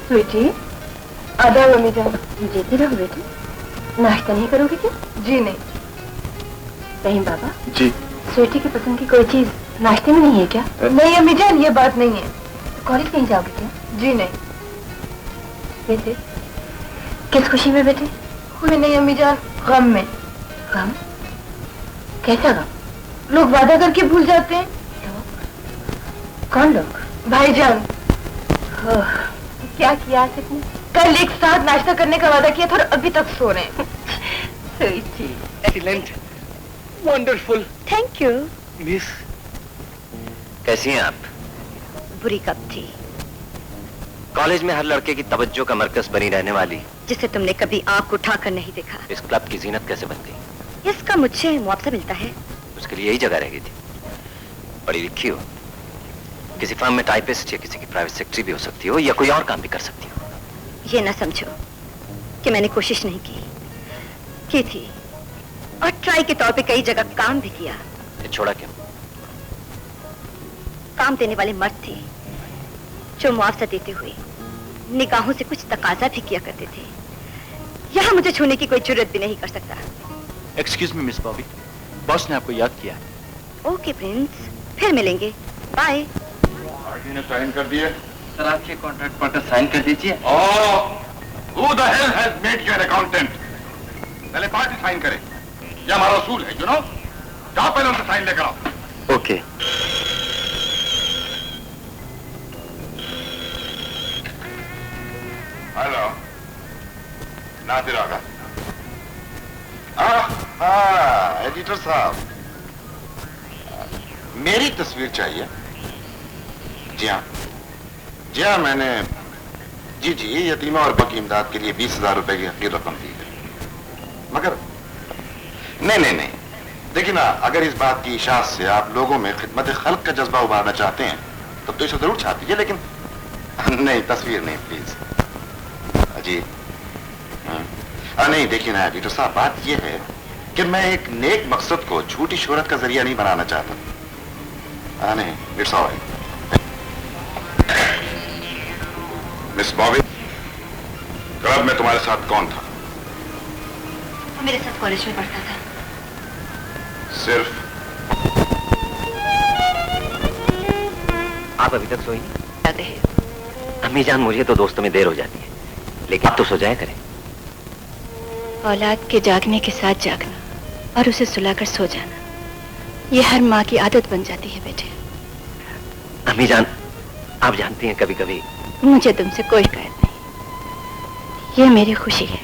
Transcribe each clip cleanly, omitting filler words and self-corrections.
स्वीटी, आधा मम्मी जान। जीती रहो बेटी। नाश्ता नहीं करोगे क्या? जी नहीं। रहीम बाबा जी। स्वीटी की पसंद की कोई चीज नाश्ते में नहीं है क्या? नहीं अम्मी जान, ये बात नहीं है। तो कॉलेज नहीं जाओगे क्या? जी नहीं। बेटे किस खुशी में बेटे? खुशी नहीं अम्मी जान, गम में। गम? कैसा गम? लोग वादा करके भूल जाते हैं। लोग? कौन लोग? भाईजान। क्या किया आज तुमने? कल एक साथ नाश्ता करने का वादा किया था और अभी तक सो रहे हैं। Excellent, wonderful. Thank you. Miss, कैसी हैं आप? बुरी कब थी? कॉलेज में हर लड़के की तवज्जो का मरकज बनी रहने वाली, जिसे तुमने कभी आंख उठाकर नहीं देखा, इस क्लब की जीनत कैसे बन गई? इसका मुझे मुआवजा मिलता है। उसके लिए यही जगह रह गई थी। पढ़ी लिखी हो, किसी फर्म में टाइपिस्ट या किसी की प्राइवेट सेक्रेटरी भी हो सकती हो, या कोई और काम भी कर सकती हो। ये ना समझो कि मैंने कोशिश नहीं की थी, और ट्राई के तौर पे कई जगह काम भी किया। ये छोड़ा क्यों? काम देने वाले मर्द थे जो मुआवजा देते हुए निगाहों से कुछ तकाजा भी किया करते थे। यहाँ मुझे छूने की कोई जरूरत भी नहीं कर सकता। Excuse me miss Bobby, boss ने आपको याद किया। ओके प्रिंस, फिर मिलेंगे। बाय। पार्टी ने साइन कर दिए? सर आपके कॉन्ट्रैक्ट पर साइन कर दीजिए। Who the hell has made you an accountant? पहले पार्टी साइन करे, ये हमारा असूल है, you know? जाओ पहले उनसे साइन लेकर आओ। ओके। हेलो, नादिर आगा। हाँ, एडिटर साहब, मेरी तस्वीर चाहिए। जी हाँ, जी हाँ, मैंने जी यतीमा और बकी इमदाद के लिए 20,000 रुपए की हकीर रकम दी है। मगर नहीं, देखिए ना, अगर इस बात की इशाअत से आप लोगों में खिदमत खल्क का जज्बा उभारना चाहते हैं तब तो इसे जरूर छाप दीजिए, लेकिन नहीं, तस्वीर नहीं प्लीज। जी नहीं, देखिए ना एडिटर साहब, बात यह है कि मैं एक नेक मकसद को झूठी शोहरत का जरिया नहीं बनाना चाहता। नहीं, it's alright. Miss Bobby, club में तुम्हारे साथ कौन था? मेरे साथ कॉलेज में पढ़ता था। सिर्फ? आप अभी तक सोई नहीं? जाते हैं। अम्मी जान, मुझे तो दोस्तों में देर हो जाती है, लेकिन तो सो जाया करें। औलाद के जागने के साथ जागना और उसे सुलाकर सो जाना, ये हर माँ की आदत बन जाती है बेटे। अम्मी जान, आप जानती हैं कभी कभी मुझे तुमसे कोई शिकायत नहीं, ये मेरी खुशी है।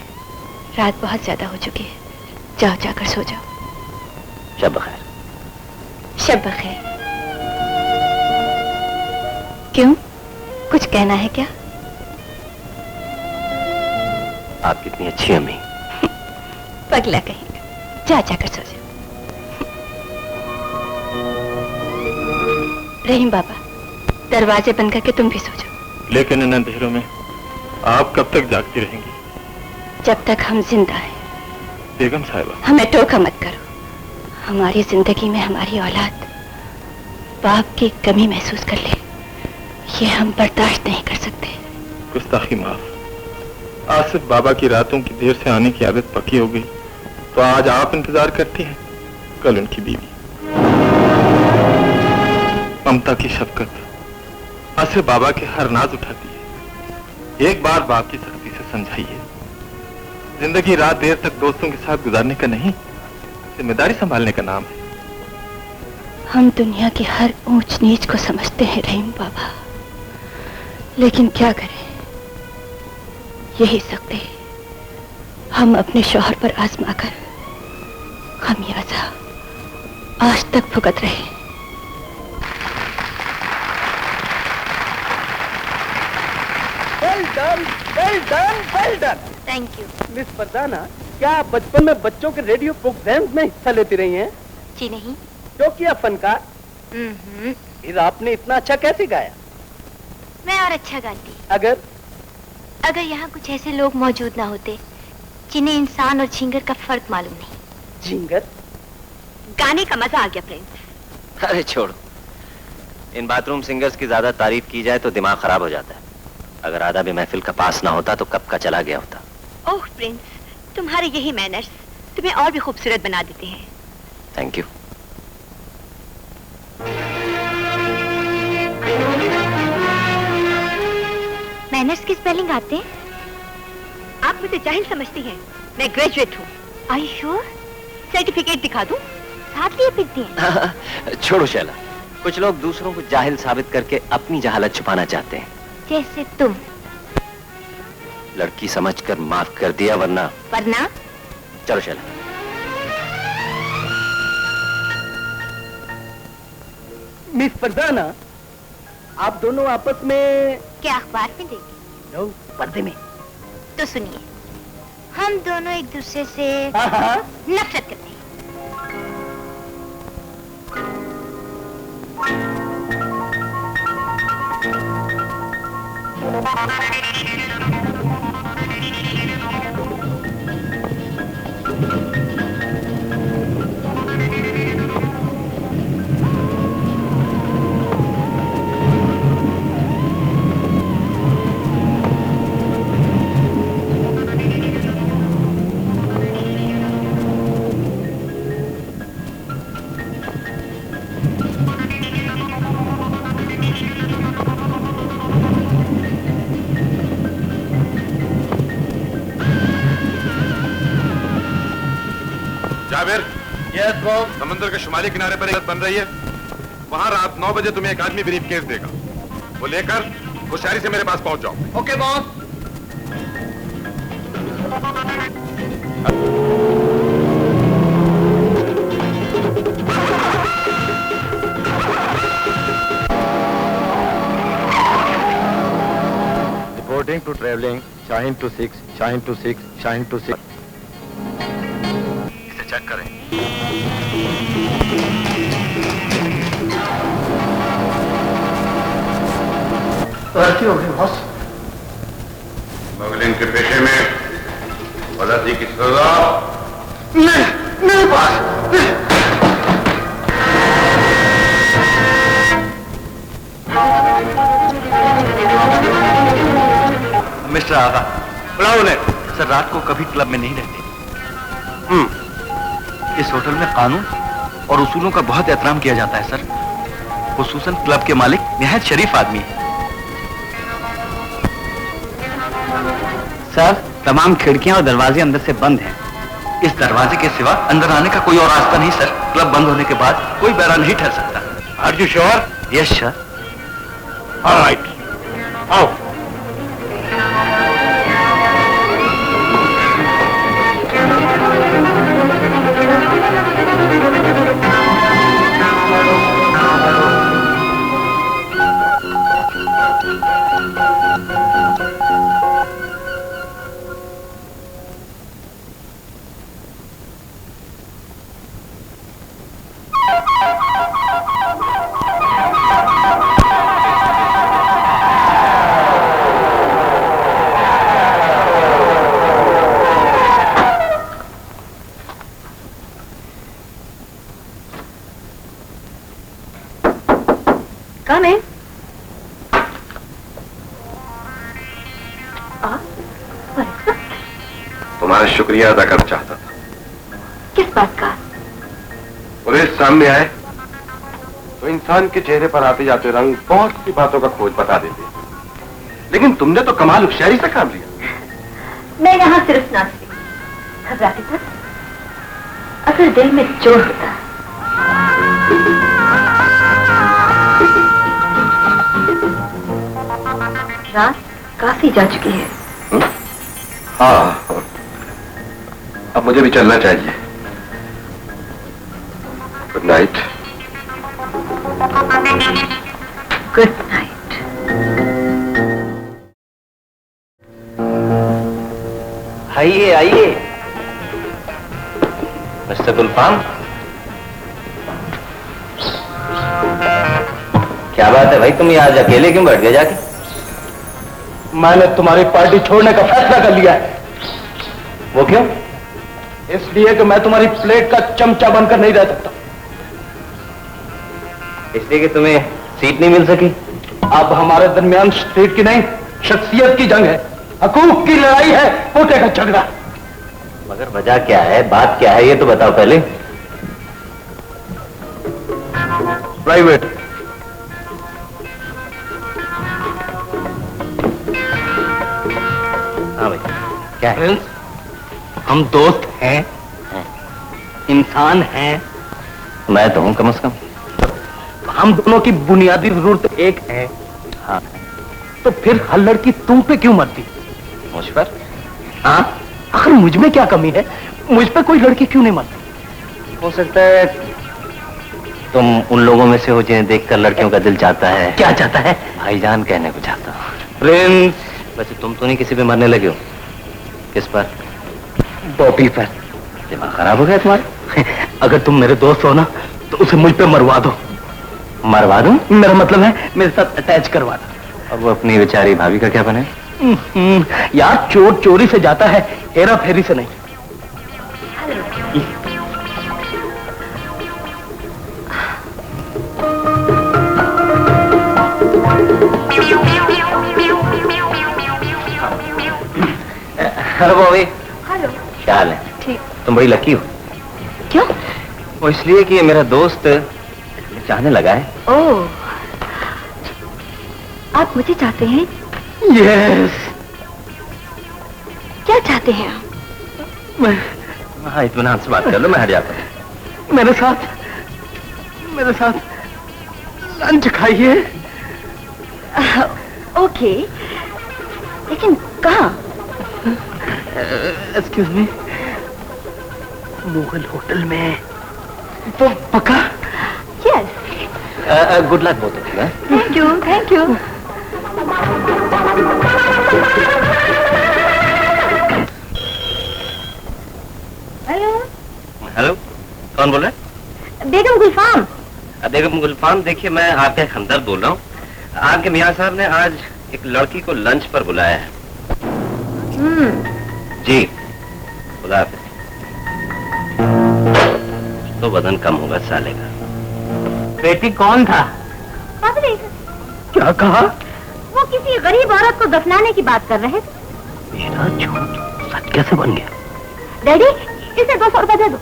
रात बहुत ज्यादा हो चुकी है, जाओ जाकर सो जाओ। शब बखैर। शब बखैर। क्यों, कुछ कहना है क्या? आप कितनी अच्छी अम्मी। पगला कहीं, जा जाकर सो जा। रहीम बाबा, दरवाजे बंद करके तुम भी सो जाओ। लेकिन इन अंधेरों में आप कब तक जागती रहेंगी? जब तक हम जिंदा हैं। बेगम साहिबा, हमें टोका मत करो। हमारी जिंदगी में हमारी औलाद बाप की कमी महसूस कर ले, ये हम बर्दाश्त नहीं कर सकते। गुस्ताखी माफ। आसिफ बाबा की रातों की देर से आने की आदत पक्की हो गई, तो आज आप इंतजार करती हैं, कल उनकी बीवी। ममता की शफकत आसिफ बाबा के हर नाज उठाती है। एक बार बाप की सख्ती से समझाइए, जिंदगी रात देर तक दोस्तों के साथ गुजारने का नहीं, जिम्मेदारी संभालने का नाम है। हम दुनिया की हर ऊंच नीच को समझते हैं रहीम बाबा, लेकिन क्या करें, यही सकते हैं हम अपने शौहर पर आजमाकर खमियाजा आज तक भुगत रहे। Well done, well done, well done. Thank you. Miss Farzana, क्या आप बचपन में बच्चों के रेडियो प्रोग्राम्स में हिस्सा लेती रही हैं? जी नहीं। तो किया फनकार? फिर आपने इतना अच्छा कैसे गाया? मैं और अच्छा गाती अगर यहाँ कुछ ऐसे लोग मौजूद ना होते जिन्हें इंसान और झींगर का फर्क मालूम नहीं। झींगर? गाने का मजा आ गया प्रिंस। अरे छोड़ो, इन बाथरूम सिंगर्स की ज्यादा तारीफ की जाए तो दिमाग खराब हो जाता है। अगर आधा भी महफिल का पास ना होता तो कब का चला गया होता। ओह प्रिंस, तुम्हारे यही मैनर्स तुम्हें और भी खूबसूरत बना देते हैं। Thank you. मैनर्स की स्पेलिंग आते हैं? आप मुझे जाहिल समझती हैं। मैं ग्रेजुएट हूँ। Are you sure? सर्टिफिकेट दिखा दूँ? साथ लिए फिरती हैं। छोड़ो शैला, कुछ लोग दूसरों को जाहिल साबित करके अपनी जहालत छुपाना चाहते हैं। जैसे तुम। लड़की समझकर माफ कर दिया, वरना चलो शैला। मिस फरजाना, आप दोनों आपस में क्या अखबार में देंगे? नो, पर्दे में। तो सुनिए, हम दोनों एक दूसरे से नफरत करते हैं। Jabir, yes boss. समंदर के शुमाली किनारे पर एक बन रही है, वहां रात 9 बजे तुम्हें एक आदमी ब्रीफ केस देगा। वो लेकर होशियारी से मेरे पास पहुंच जाओ। Okay boss. Reporting to travelling Shaheen 26, Shaheen 26, Shaheen 26। इसे चेक करें। गलती हो गई बॉस। स्मगलिंग के पेशे में गलती की सजा नहीं बॉस। मिस्टर आगा, बुलाओ उन्हें। सर, रात को कभी क्लब में नहीं रहते। इस होटल में कानून और उसूलों का बहुत एहतराम किया जाता है सर। खुसूसन क्लब के मालिक निहायत शरीफ आदमी है। सर, तमाम खिड़कियां और दरवाजे अंदर से बंद हैं। इस दरवाजे के सिवा अंदर आने का कोई और रास्ता नहीं सर। क्लब बंद होने के बाद कोई बहरा नहीं ठहर सकता। Are you sure? Yes sir. Alright, आओ। तुम्हारा शुक्रिया अदा करना चाहता था। किस बात का? पुलिस सामने आए तो इंसान के चेहरे पर आते जाते रंग बहुत सी बातों का खोज बता देते, लेकिन तुमने तो कमाल होशियारी से काम लिया। मैं यहाँ सिर्फ नाच रही, घबराती था। अगर दिल में जोर होता। रात काफी जा चुकी है। हाँ, अब मुझे भी चलना चाहिए। Good night. Good night. आइए आइए मिस्टर गुलफाम। क्या बात है भाई, तुम ये आज अकेले क्यों बैठ गए जाके? मैंने तुम्हारी पार्टी छोड़ने का फैसला कर लिया है। वो क्यों? इसलिए कि मैं तुम्हारी प्लेट का चमचा बनकर नहीं रह सकता। इसलिए कि तुम्हें सीट नहीं मिल सकी? अब हमारे दरमियान स्ट्रीट की नहीं, शख्सियत की जंग है, हकूक की लड़ाई है, पोते का झगड़ा। मगर वजह क्या है, बात क्या है, ये तो बताओ पहले। प्राइवेट। हाँ भाई, क्या है? हम दोस्त हैं, इंसान हैं। मैं तो हूं कम से कम। हम दोनों की बुनियादी जरूरत एक है। हाँ। तो फिर हल्लड़ की तुम पे क्यों मरती? मुझ पर? हाँ, आखिर मुझ में क्या कमी है? मुझ पे कोई लड़की क्यों नहीं मरती? हो सकता है तुम उन लोगों में से हो जिन्हें देखकर लड़कियों का दिल चाहता है। क्या चाहता है? भाईजान कहने को चाहता हूँ। प्रिंस। वैसे तुम तो नहीं किसी पे मरने लगे हो? किस पर? बॉबी पर। दिमाग खराब हो गया तुम्हारा? अगर तुम मेरे दोस्त हो ना, तो उसे मुझ पे मरवा दो। मरवा दूं? मेरा मतलब है मेरे साथ अटैच करवा दो। और वो अपनी बेचारी भाभी का क्या बने? यार, चोर चोरी से जाता है, हेरा फेरी से नहीं। हेलो बॉबी। हेलो। क्या हाल है? ठीक। तुम बड़ी लकी हो। क्यों? वो इसलिए कि ये मेरा दोस्त चाहने लगा है। ओह, आप मुझे चाहते हैं? यस। क्या चाहते हैं आप? मैं हाँ, इत्मीनान से बात कर लो, मैं हट जाता हूँ। मेरे साथ लंच खाइए। ओके, लेकिन कहाँ? एक्सक्यूज मी, मुगल होटल में। तो पक्का? Yes. Good luck both of you. Thank you, thank you. Hello. Hello, कौन बोल रहा है? बेगम गुलफाम। बेगम गुलफाम, देखिए मैं आपके हमदर्द बोल रहा हूँ। आपके मियाँ साहब ने आज एक लड़की को लंच पर बुलाया है। जी, खुदा हाफिज। तो वजन कम होगा साले का। बेटी कौन था? क्या कहा? वो किसी गरीब औरत को दफनाने की बात कर रहे थे। मेरा झूठ सच कैसे बन गया? डैडी, इसे 200 रुपए दे दो।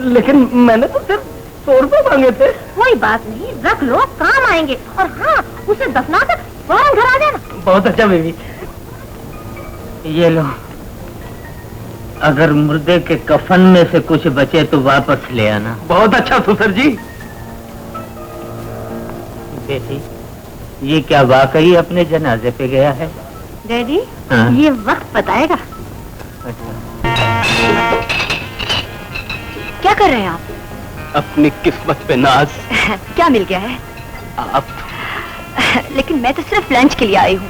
लेकिन मैंने तो सिर्फ 100 रुपए मांगे थे। कोई बात नहीं, रख लो, काम आएंगे। और हाँ, उसे दफना कर फौरन घर आ जाना। बहुत अच्छा बेबी। ये लो, अगर मुर्दे के कफन में से कुछ बचे तो वापस ले आना। बहुत अच्छा सुसर जी। बेटी, ये क्या वाकई अपने जनाजे पे गया है? डैडी, हाँ? ये वक्त बताएगा। क्या कर रहे हैं आप? अपनी किस्मत पे नाज। क्या मिल गया है? आप लेकिन मैं तो सिर्फ लंच के लिए आई हूँ।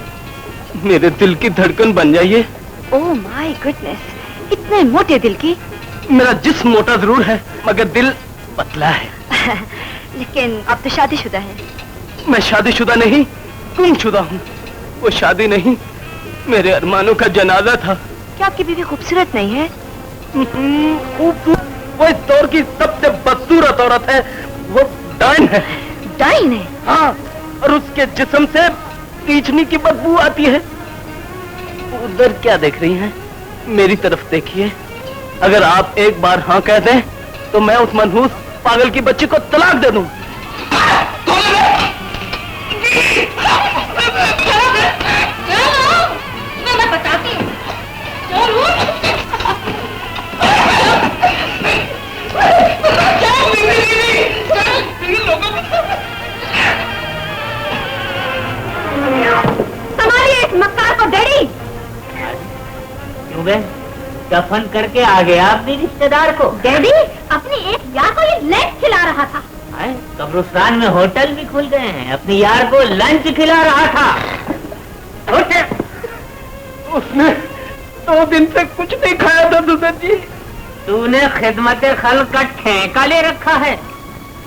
मेरे दिल की धड़कन बन जाइए। ओह माय गुडनेस, इतने मोटे दिल की। मेरा जिस्म मोटा जरूर है, मगर दिल पतला है। लेकिन आप तो शादीशुदा हैं। मैं शादीशुदा नहीं, गुमशुदा हूँ। वो शादी नहीं, मेरे अरमानों का जनाजा था। क्या आपकी बीवी खूबसूरत नहीं है? वो इस दौर की सबसे बदसूरत औरत है। वो डाइन है। डाइन है? हाँ, और उसके जिस्म से कीचनी की बदबू आती है। उधर क्या देख रही हैं? मेरी तरफ देखिए। अगर आप एक बार हाँ कह दें तो मैं उस मनहूस पागल की बच्ची को तलाक दे दूं। मैं बताती हूँ। संभालिए इस मक्कार को डैडी। क्यों बे? दफन करके आ गया अपने रिश्तेदार को? डैडी, अपनी एक यार को ये लंच खिला रहा था। कब्रिस्तान में होटल भी खुल गए हैं, अपनी यार को लंच खिला रहा था। उसने 2 दिन से कुछ नहीं खाया था सुसर जी। तूने खिदमत खल्क का ठेका ले रखा है।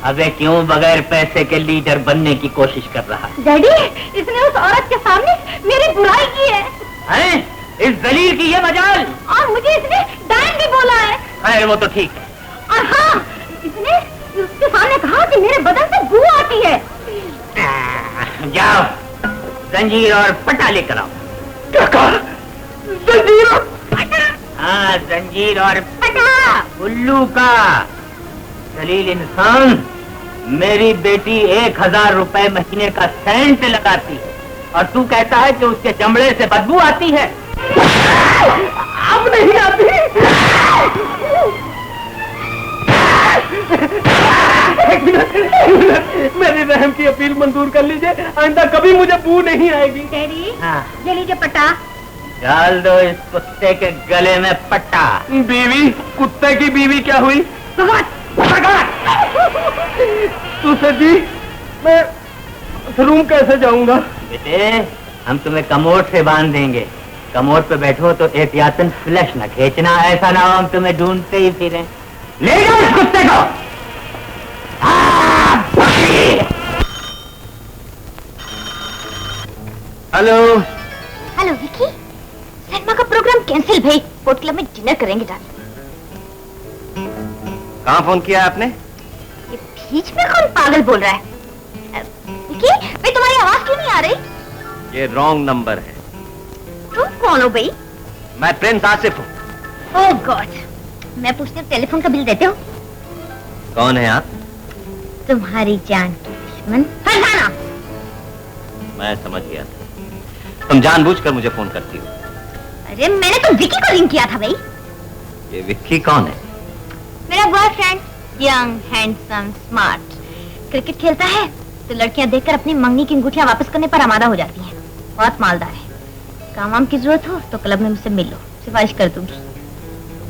अबे क्यों बगैर पैसे के लीडर बनने की कोशिश कर रहा है? डैडी, इसने उस औरत के सामने मेरी बुराई की है। हैं? इस दलील की ये मजाल? और मुझे इसने डायन भी बोला है। अरे वो तो ठीक है। और हाँ, इसने उसके सामने कहा कि मेरे बदन से बू आती है। जाओ, जंजीर और पट्टा लेकर आओ। काका, जंजीर और पटा। हाँ, जंजीर और पटा उल्लू का। जलील इंसान, मेरी बेटी 1000 रुपए महीने का सेंट लगाती है और तू कहता है कि उसके चमड़े से बदबू आती है। अब नहीं आती। एक मिनट, मेरी रहम की अपील मंजूर कर लीजिए, आइंदा कभी मुझे बू नहीं आएगी। डैडी, हाँ, ये लीजिए पट्टा। डाल दो इस कुत्ते के गले में पट्टा। बीवी, कुत्ते की बीवी क्या हुई? तुझसे जी, मैं रूम कैसे जाऊंगा? बेटे, हम तुम्हें कमोड से बांध देंगे। कमोड पे बैठो तो एहतियातन फ्लैश न खींचना, ऐसा ना हो हम तुम्हें ढूंढते ही फिरें। ले जाओ इस कुत्ते को। हेलो। हेलो विकी, सिनेमा का प्रोग्राम कैंसिल भाई, बोट क्लब में डिनर करेंगे डार्लिंग। कहाँ फोन किया आपने? ये बीच में कौन पागल बोल रहा है? विकी, भाई तुम्हारी आवाज क्यों नहीं आ रही? ये रॉन्ग नंबर है। तुम कौन हो भाई? मैं प्रिंस आसिफ हूँ। ओह गॉड, मैं पूछती हूँ टेलीफोन का बिल देते हो? कौन है आप? तुम्हारी जान की दुश्मन फरहाना। मैं समझ गया था, तुम जानबूझकर मुझे फोन करती हो। अरे मैंने तो विकी को रिंग किया था भाई। ये विक्की कौन है? मेरा boyfriend, young, handsome, smart. Cricket खेलता है तो लड़कियां देखकर अपनी मंगनी की अंगूठियां वापस करने पर आमादा हो जाती हैं। बहुत मालदार है। काम वाम की जरूरत हो तो क्लब में मुझसे मिल लो, सिफारिश कर दूंगी।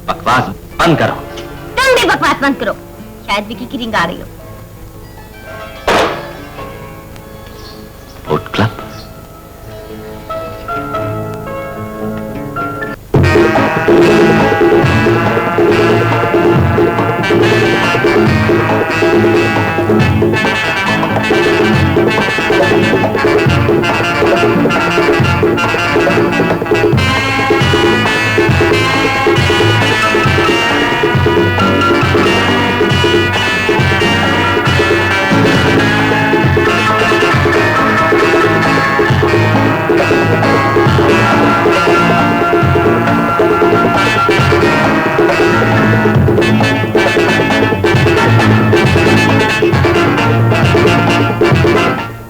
बकवास बंद करो। तुम भी बकवास बंद करो, शायद विकी की रिंग आ रही हो। Boat club?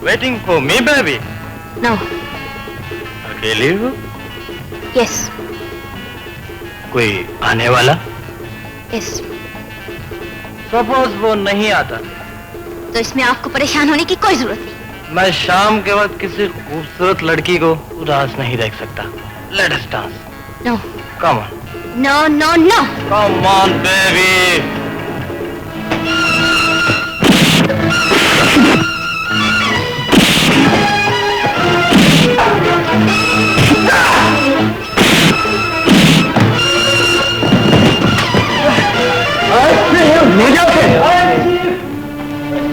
Waiting for me, baby? No. अकेली हो? Yes. कोई आने वाला? Yes. सपोज वो नहीं आता, तो इसमें आपको परेशान होने की कोई जरूरत नहीं। मैं शाम के वक्त किसी खूबसूरत लड़की को उदास नहीं देख सकता। Let us dance. No. Come on. No, no, no. Come on, baby.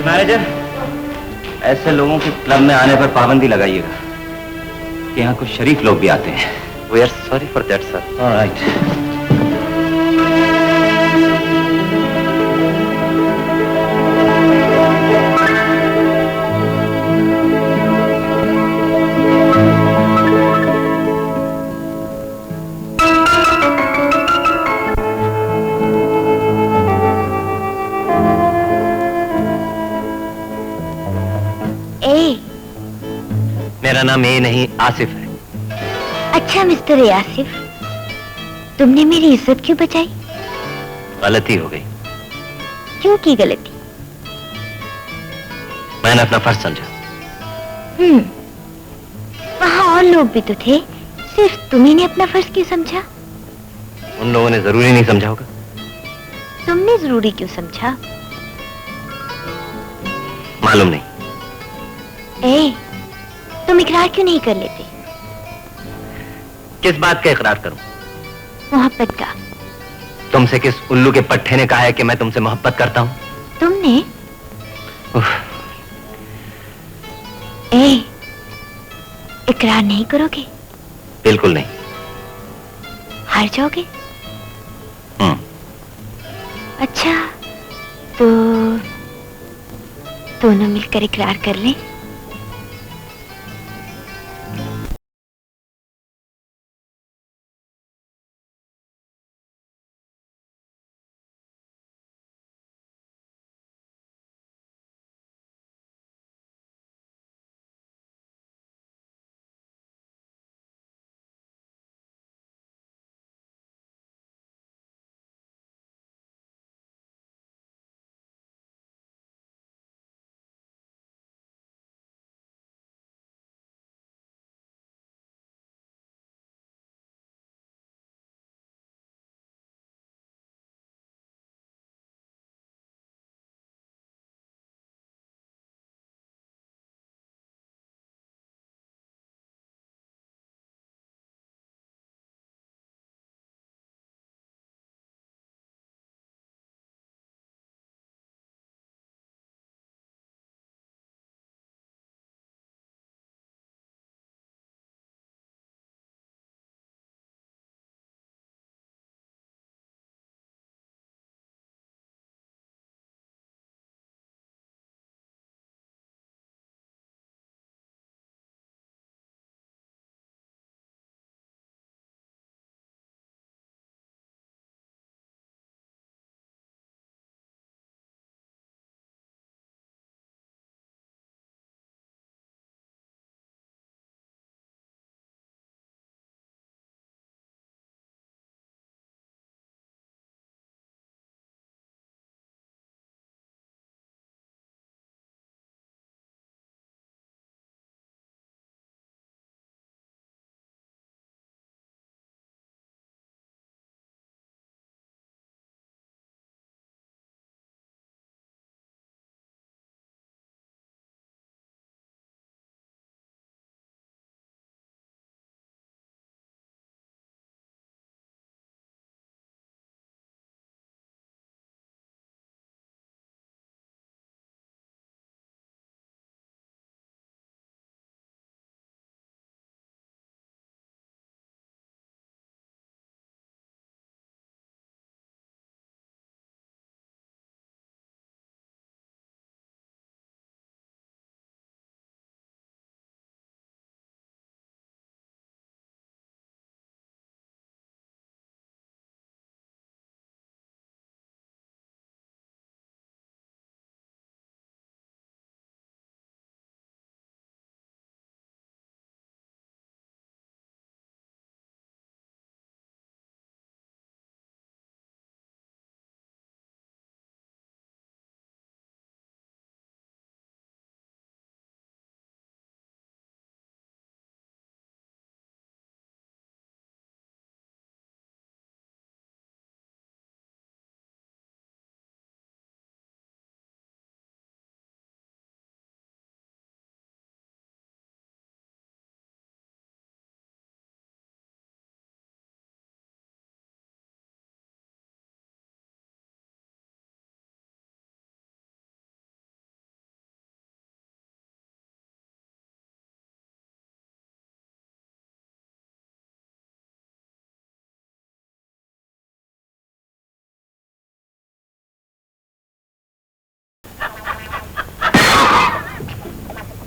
Manager, ऐसे लोगों के क्लब में आने पर पाबंदी लगाइएगा कि यहाँ कुछ शरीफ लोग भी आते हैं। We are sorry for that, sir. All right. मेरा नाम ए नहीं आसिफ है। अच्छा मिस्टर आसिफ, तुमने मेरी इज्जत क्यों बचाई? गलती हो गई। क्यों की गलती? मैंने अपना फर्ज समझा। वहाँ और लोग भी तो थे, सिर्फ तुम्ही ने अपना फर्ज क्यों समझा? उन लोगों ने जरूरी नहीं समझा होगा। तुमने जरूरी क्यों समझा? मालूम नहीं। ए, तुम इकरार क्यों नहीं कर लेते? किस बात का इकरार करूं? मोहब्बत का। तुमसे किस उल्लू के पट्टे ने कहा है कि मैं तुमसे मोहब्बत करता हूं? तुमने? ए, इकरार नहीं करोगे? बिल्कुल नहीं। हार जाओगे? अच्छा, तो दोनों मिलकर इकरार कर लें।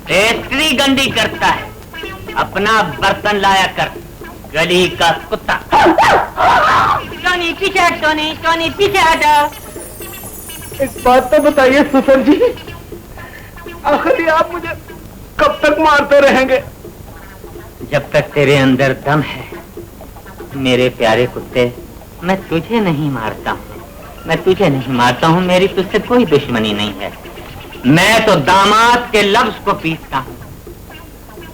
पेस्ट्री गंदी करता है, अपना बर्तन लाया कर, गली का कुत्ता। टोनी पीछे हट, टोनी पीछे हट। एक बात तो बताइए सुसर जी, आखिर आप मुझे कब तक मारते रहेंगे? जब तक तेरे अंदर दम है मेरे प्यारे कुत्ते, मैं तुझे नहीं मारता हूँ, मैं तुझे नहीं मारता हूँ, मेरी तुझसे कोई दुश्मनी नहीं है। मैं तो दामाद के लफ्ज को पीसता हूँ।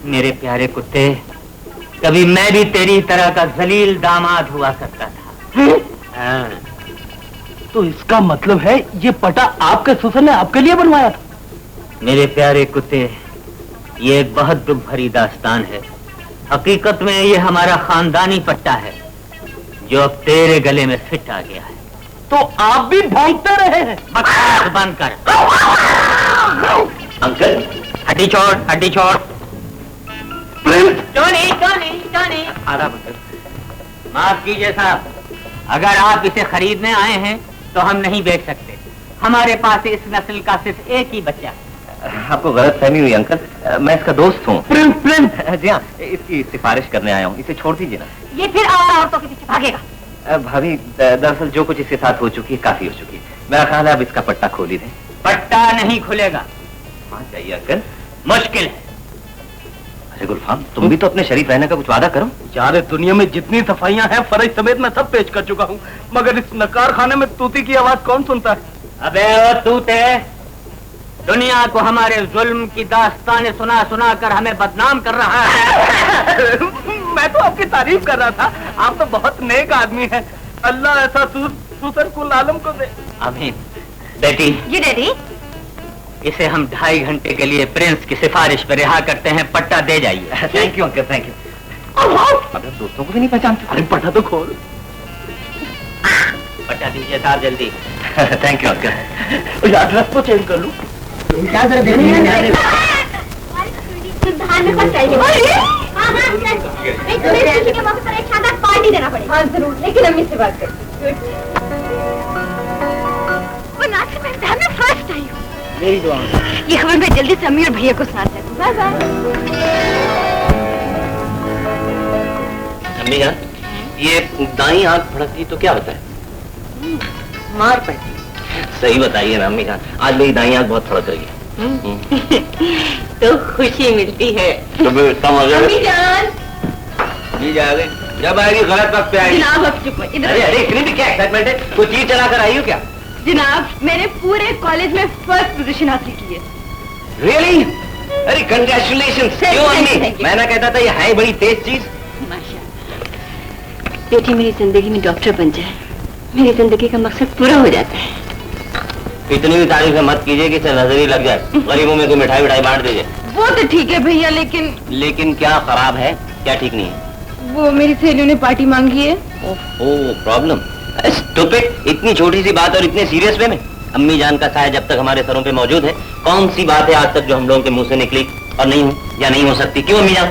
मेरे प्यारे कुत्ते, कभी मैं भी तेरी तरह का जलील दामाद हुआ करता था। हाँ। तो इसका मतलब है ये पटा आपके ससुर ने आपके लिए बनवाया था? मेरे प्यारे कुत्ते, ये एक बहुत दुख भरी दास्तान है। हकीकत में ये हमारा खानदानी पट्टा है जो अब तेरे गले में फिट आ गया है। तो आप भी भौंकते रहे हैं? बकवास बंद कर। अंकल, हड्डी छोड़, हड्डी छोड़। Tony, Tony, Tony. आधा अंकल। माफ कीजिए साहब, अगर आप इसे खरीदने आए हैं तो हम नहीं बेच सकते। हमारे पास इस नस्ल का सिर्फ एक ही बच्चा है। आपको गलत फहमी हुई अंकल, मैं इसका दोस्त हूँ। Prince, Prince. जी हाँ, इसकी सिफारिश करने आया हूँ, इसे छोड़ दीजिए ना। ये फिर और औरतों के पीछे भागेगा। भाभी, दरअसल जो कुछ इसके साथ हो चुकी है काफी हो चुकी है। मेरा ख्याल है अब इसका पट्टा खोल ही दें। पट्टा नहीं खुलेगा। मान जाइए अंकल। मुश्किल है। अरे गुलफाम, तुम भी तो अपने शरीफ रहने का कुछ वादा करो। यार दुनिया में जितनी सफाइयां हैं फर्ज समेत मैं सब पेश कर चुका हूँ, मगर इस नकार खाने में तूती की आवाज कौन सुनता है? अबे ओ तूते, दुनिया को हमारे जुल्म की दास्तानें सुना सुना कर हमें बदनाम कर रहा है। मैं तो आपकी तारीफ कर रहा था, आप तो बहुत नेक आदमी हैं। अल्लाह ऐसा सुसर कुल आलम को दे। आमीन। बेटी, जी डैडी। इसे हम 2.5 घंटे के लिए प्रिंस की सिफारिश पर रिहा करते हैं। पट्टा दे जाइए। Thank you uncle, thank you. अगर दोस्तों को भी नहीं पहचानते। अरे पटा तो खोल। पट्टा दीजिए साहब जल्दी। Thank you uncle. यार ड्रेस तो चेंज कर लूं। पार्टी देना पड़ेगा। हाँ जरूर, लेकिन अम्मी से बात कर। फर्स्ट आई हूँ। मेरी दुआ। ये खबर मैं जल्दी से अम्मी और भैया को सुनाते हैं। Bye bye. अम्मी जान, ये दाई आंख फड़कती तो क्या होता है? मार पड़ती। सही बताइए ना अम्मी जान, आज मेरी दाई आंख बहुत फड़क रही है। तो खुशी मिलती है। तो फिर इसका मजा अम्मी जान। जी जाएगी, जब आएगी गलत वक्त पे आएगी। जनाब अब चुप। अरे अरे, इतनी भी क्या एक्साइटमेंट है? कोई चीज चला कर आई हो क्या? जनाब, मैंने पूरे कॉलेज में फर्स्ट पोजीशन हासिल की है। रियली? अरे कंग्रेचुलेशंस। क्यों अम्मी? मैं ना कहता था ये है बड़ी तेज चीज। माशाल्लाह। बेटी मेरी जिंदगी में डॉक्टर बन जाए, मेरी जिंदगी का मकसद पूरा हो जाता है। इतनी भी तारीफ मत कीजिए कि नजर ही लग जाए। गरीबों में कोई मिठाई विठाई बांट दीजिए। वो तो ठीक है भैया, लेकिन क्या खराब है? क्या ठीक नहीं है? वो मेरी सहेलियों ने पार्टी मांगी है। ओह प्रॉब्लम। स्टूपिड, इतनी छोटी सी बात और इतने सीरियस वे में? अम्मी जान का साया जब तक हमारे सरों पे मौजूद है, कौन सी बात है आज तक जो हम लोगों के मुंह से निकली और नहीं हो या नहीं हो सकती? क्यों अम्मी जान?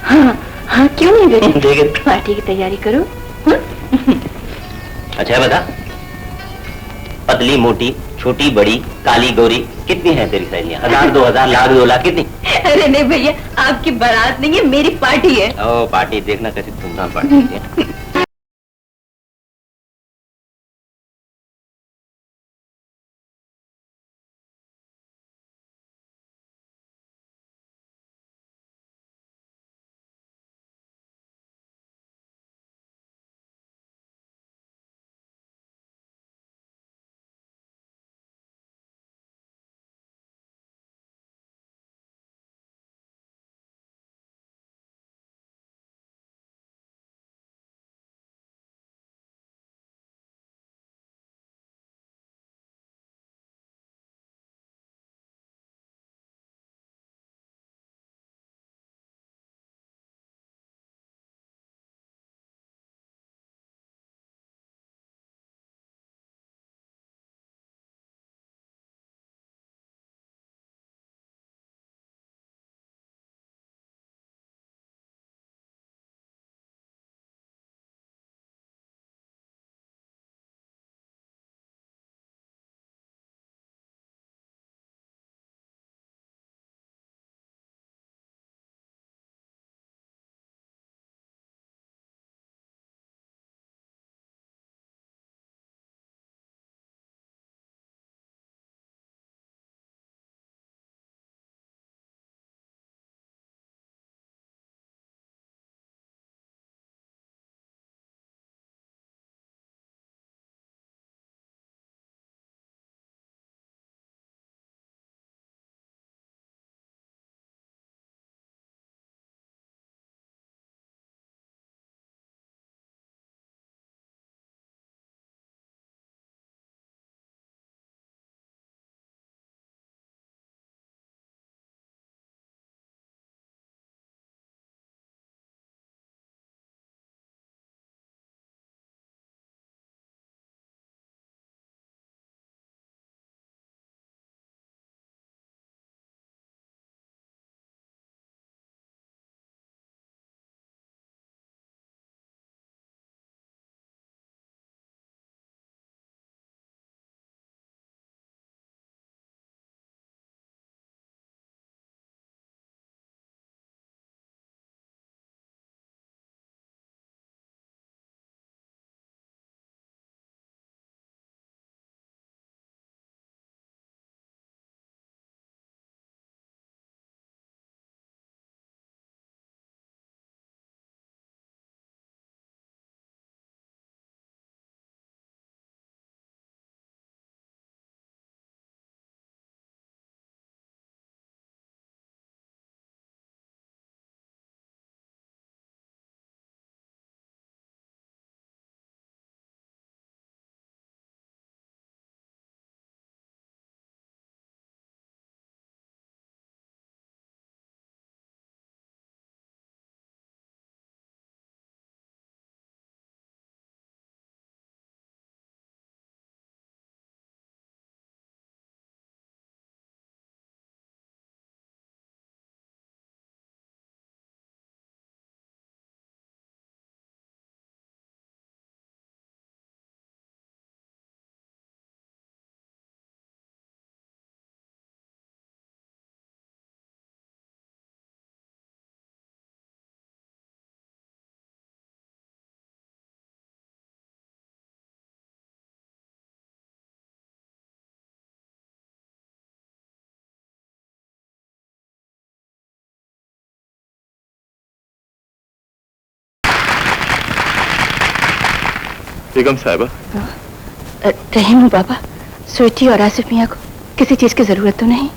हाँ हाँ, क्यों नहीं बेटी? देखे पार्टी की तैयारी करो। अच्छा है बता, पतली मोटी छोटी बड़ी काली गोरी कितनी है तेरी सहेलियां? 1000 2000 लाख 2 लाख कितनी? अरे नहीं भैया, आपकी बारात नहीं है, मेरी पार्टी है। ओ पार्टी, देखना कैसी धूमधाम पार्टी है। बेगम साहिबा। रहीम बाबा, स्वीटी और आसिफ मियाँ को किसी चीज की जरूरत तो नहीं?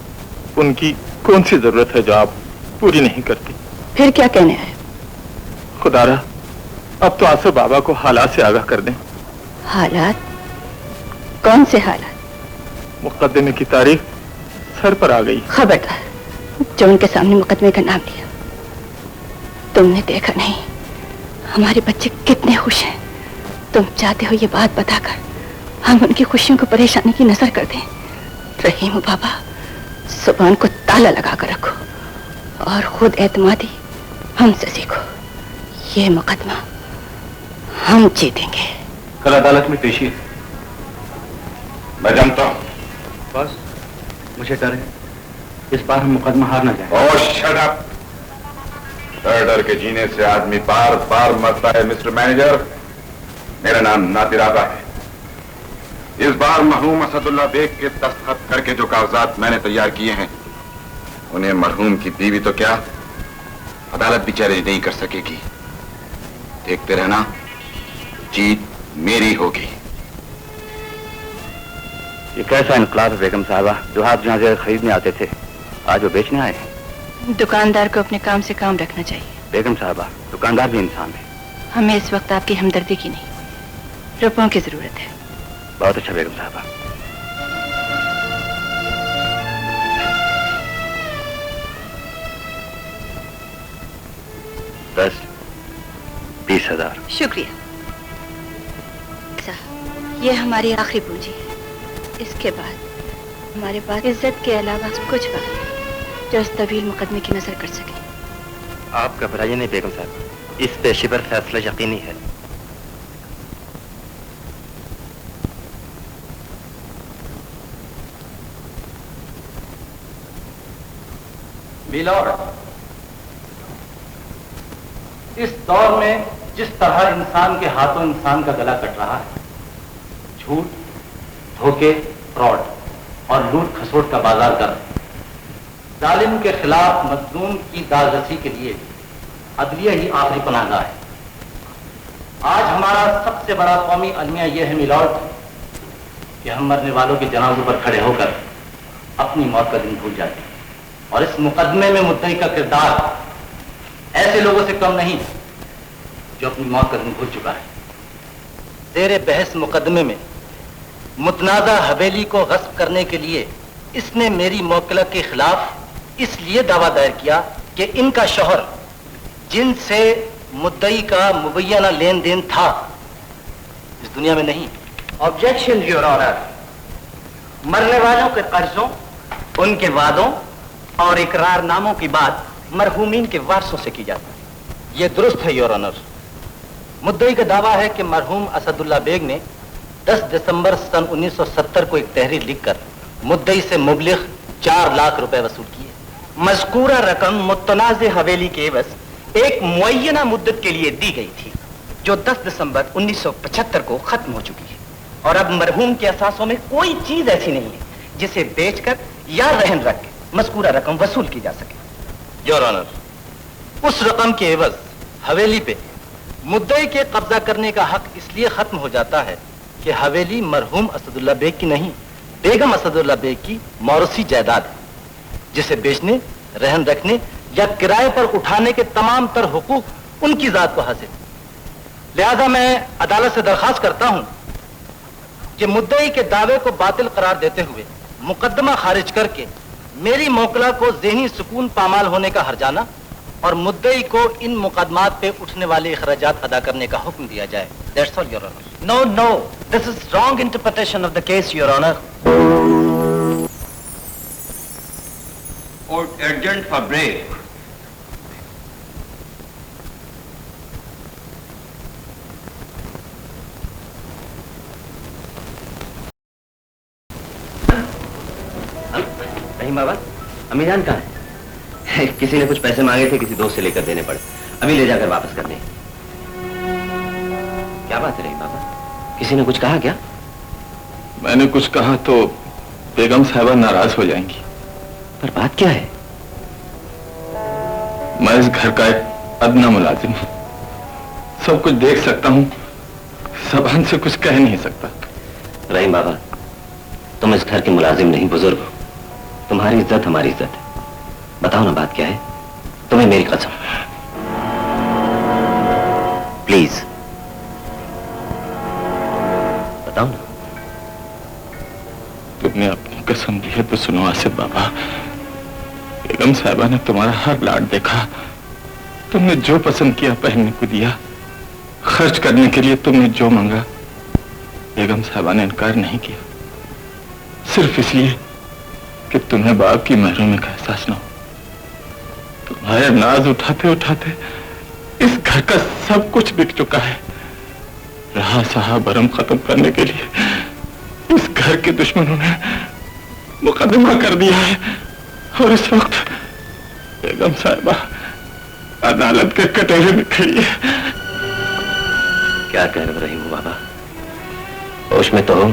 उनकी कौन सी जरूरत है जो आप पूरी नहीं करती? फिर क्या कहने आए? खुदारा, अब तो आसिफ बाबा को हालात से आगाह कर दें। हालात? कौन से हालात? मुकदमे की तारीख सर पर आ गई। खबरदार, जो उनके सामने मुकदमे का नाम लिया। तुमने देखा नहीं हमारे बच्चे कितने खुश हैं। तुम चाहते हो ये बात बताकर हम उनकी खुशियों को परेशानी की नजर कर दें? रहीम बाबा, जुबान को ताला लगा कर रखो और खुद एतमादी हमसे सीखो। ये मुकदमा हम जीतेंगे। कल अदालत में पेशी है। मैं जानता हूं। बस मुझे डर है इस बार हम मुकदमा हार ना जाए। और शट अप। डर डर के जीने से आदमी बार बार मरता है मिस्टर मैनेजर। मेरा नाम नादिर आगा है। इस बार मरहूम असदुल्ला बेग के दस्तखत करके जो कागजात मैंने तैयार किए हैं उन्हें मरहूम की बीवी तो क्या अदालत भी चैलेंज नहीं कर सकेगी। देखते रहना, जीत मेरी होगी। ये कैसा इनकलाब है बेगम साहबा, जो आप जहाँ जगह खरीदने आते थे आज वो बेचने आए हैं। दुकानदार को अपने काम से काम रखना चाहिए। बेगम साहबा, दुकानदार भी इंसान है। हमें इस वक्त आपकी हमदर्दी की नहीं, रुपयों की जरूरत है। बहुत अच्छा बेगम साहबा। 10-20 हज़ार। शुक्रिया। ये हमारी आखिरी पूंजी है। इसके बाद हमारे पास इज्जत के अलावा कुछ बाकी है जो इस तवील मुकदमे की नजर कर सके। आप घबराइए नहीं बेगम साहब, इस पेशे पर फैसला यकीनी है। मिलॉर्ड, इस दौर में जिस तरह इंसान के हाथों इंसान का गला कट रहा है, झूठ, धोखे, फ्रॉड और लूट खसोट का बाजार गर्म, जालिम के खिलाफ मजलूम की दागरसी के लिए अदलिया ही आखिरी पनाहगाह है। आज हमारा सबसे बड़ा कौमी अलमिया यह है मिलॉर्ड कि हम मरने वालों के जनाजों पर खड़े होकर अपनी मौत का दिन भूल जाते हैं और इस मुकदमे में मुद्दई का किरदार ऐसे लोगों से कम नहीं जो अपनी मौत का दिन भूल चुका है। जेरे बहस मुकदमे में मुतनाज़ा हवेली को गस्ब करने के लिए इसने मेरी मौकला के खिलाफ इसलिए दावा दायर किया कि इनका शौहर जिनसे मुद्दई का मुबैना लेन देन था इस दुनिया में नहीं। ऑब्जेक्शन योर ऑनर, मरने वालों के कर्जों, उनके वादों और इकरारनामों की बात मरहूमीन के वारसों से की जाती है। यह दुरुस्त है योर ऑनर। मुद्दई का दावा है कि मरहूम असदुल्ला बेग ने 10 दिसंबर सन 1970 को एक तहरीर लिखकर मुद्दई से मुबलिग 4 लाख रुपए वसूल किए। मज़कूरा रकम मुतनाज़ हवेली के एवज एक मुअय्यना मुद्दत के लिए दी गई थी जो 10 दिसंबर 1975 को खत्म हो चुकी है और अब मरहूम के असासों में कोई चीज ऐसी नहीं है जिसे बेचकर या रहन रख के मज़कूरा रकम वसूल की जा सके। योर ऑनर, उस रकम के एवज हवेली पे मुद्दई के कब्जा करने का हक इसलिए खत्म हो जाता है कि हवेली मरहूम असदुल्ला बेग की नहीं, बेगम असदुल्ला बेग की मौरूसी जायदाद है जिसे बेचने, रहन रखने या किराए पर उठाने के तमाम तर हुकूक उनकी जात को हासिल। लिहाजा मैं अदालत से दरखास्त करता हूं कि मुद्दई के दावे को बातिल करार देते हुए मुकदमा खारिज करके मेरी मौकला को ज़हनी सुकून पामाल होने का हर्जाना और मुद्दई को इन मुकदमात पे उठने वाले अखराजात अदा करने का हुक्म दिया जाए। That's all, Your Honor. No, this is wrong interpretation of the case, Your Honor. Court adjourned for break. नहीं बाबा, अम्मी जान कहाँ है? किसी ने कुछ पैसे मांगे थे, किसी दोस्त से लेकर देने पड़े, अभी ले जाकर वापस कर दें। क्या बात है रही बाबा, किसी ने कुछ कहा क्या? मैंने कुछ कहा तो बेगम साहिबा नाराज हो जाएंगी। पर बात क्या है? मैं इस घर का एक अदना मुलाजिम हूं, सब कुछ देख सकता हूं, जबान से कुछ कह नहीं सकता। रहीम बाबा, तुम इस घर के मुलाजिम नहीं, बुजुर्ग हो। तुम्हारी इज्जत हमारी इज्जत है। बताओ ना बात क्या है, तुम्हें मेरी कसम। प्लीज बताओ ना। तुमने अपनी कसम दी है तो सुनो आसिफ बाबा। बेगम साहिबा ने तुम्हारा हर लाड देखा। तुमने जो पसंद किया पहनने को दिया, खर्च करने के लिए तुमने जो मांगा बेगम साहिबा ने इनकार नहीं किया, सिर्फ इसलिए कि तुम्हें बाप की महरूमी का एहसास न हो। तुम्हारे नाज उठाते उठाते इस घर का सब कुछ बिक चुका है। रहा सहा भरम खत्म करने के लिए इस घर के दुश्मनों ने मुकदमा कर दिया है और इस वक्त बेगम साहिबा अदालत के कटोरे में खड़ी है। क्या कह रहे हो बाबा? होश में तो हो?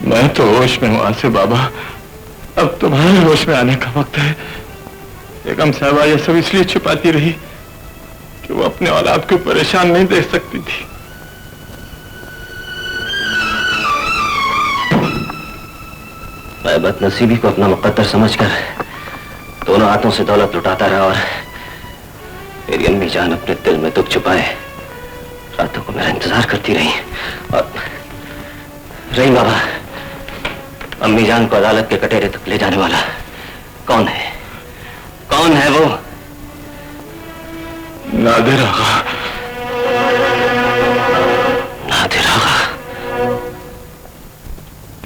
मैं तो होश में हूं आसिफ बाबा। अब तुम्हारे होश में आने का वक्त है। बेगम साहिबा ये सब इसलिए छुपाती रही कि वो अपने औलाद को परेशान नहीं देख सकती थी। मैं बदनसीबी को अपना मुकद्दर समझकर दोनों हाथों से दौलत लुटाता रहा और मेरी अम्मी जान अपने दिल में दुख छुपाए रातों को मेरा इंतजार करती रही। और रही बाबा, अम्मी जान को अदालत के कटोरे तक ले जाने वाला कौन है? कौन है वो? नादिर आगा। नादिर आगा।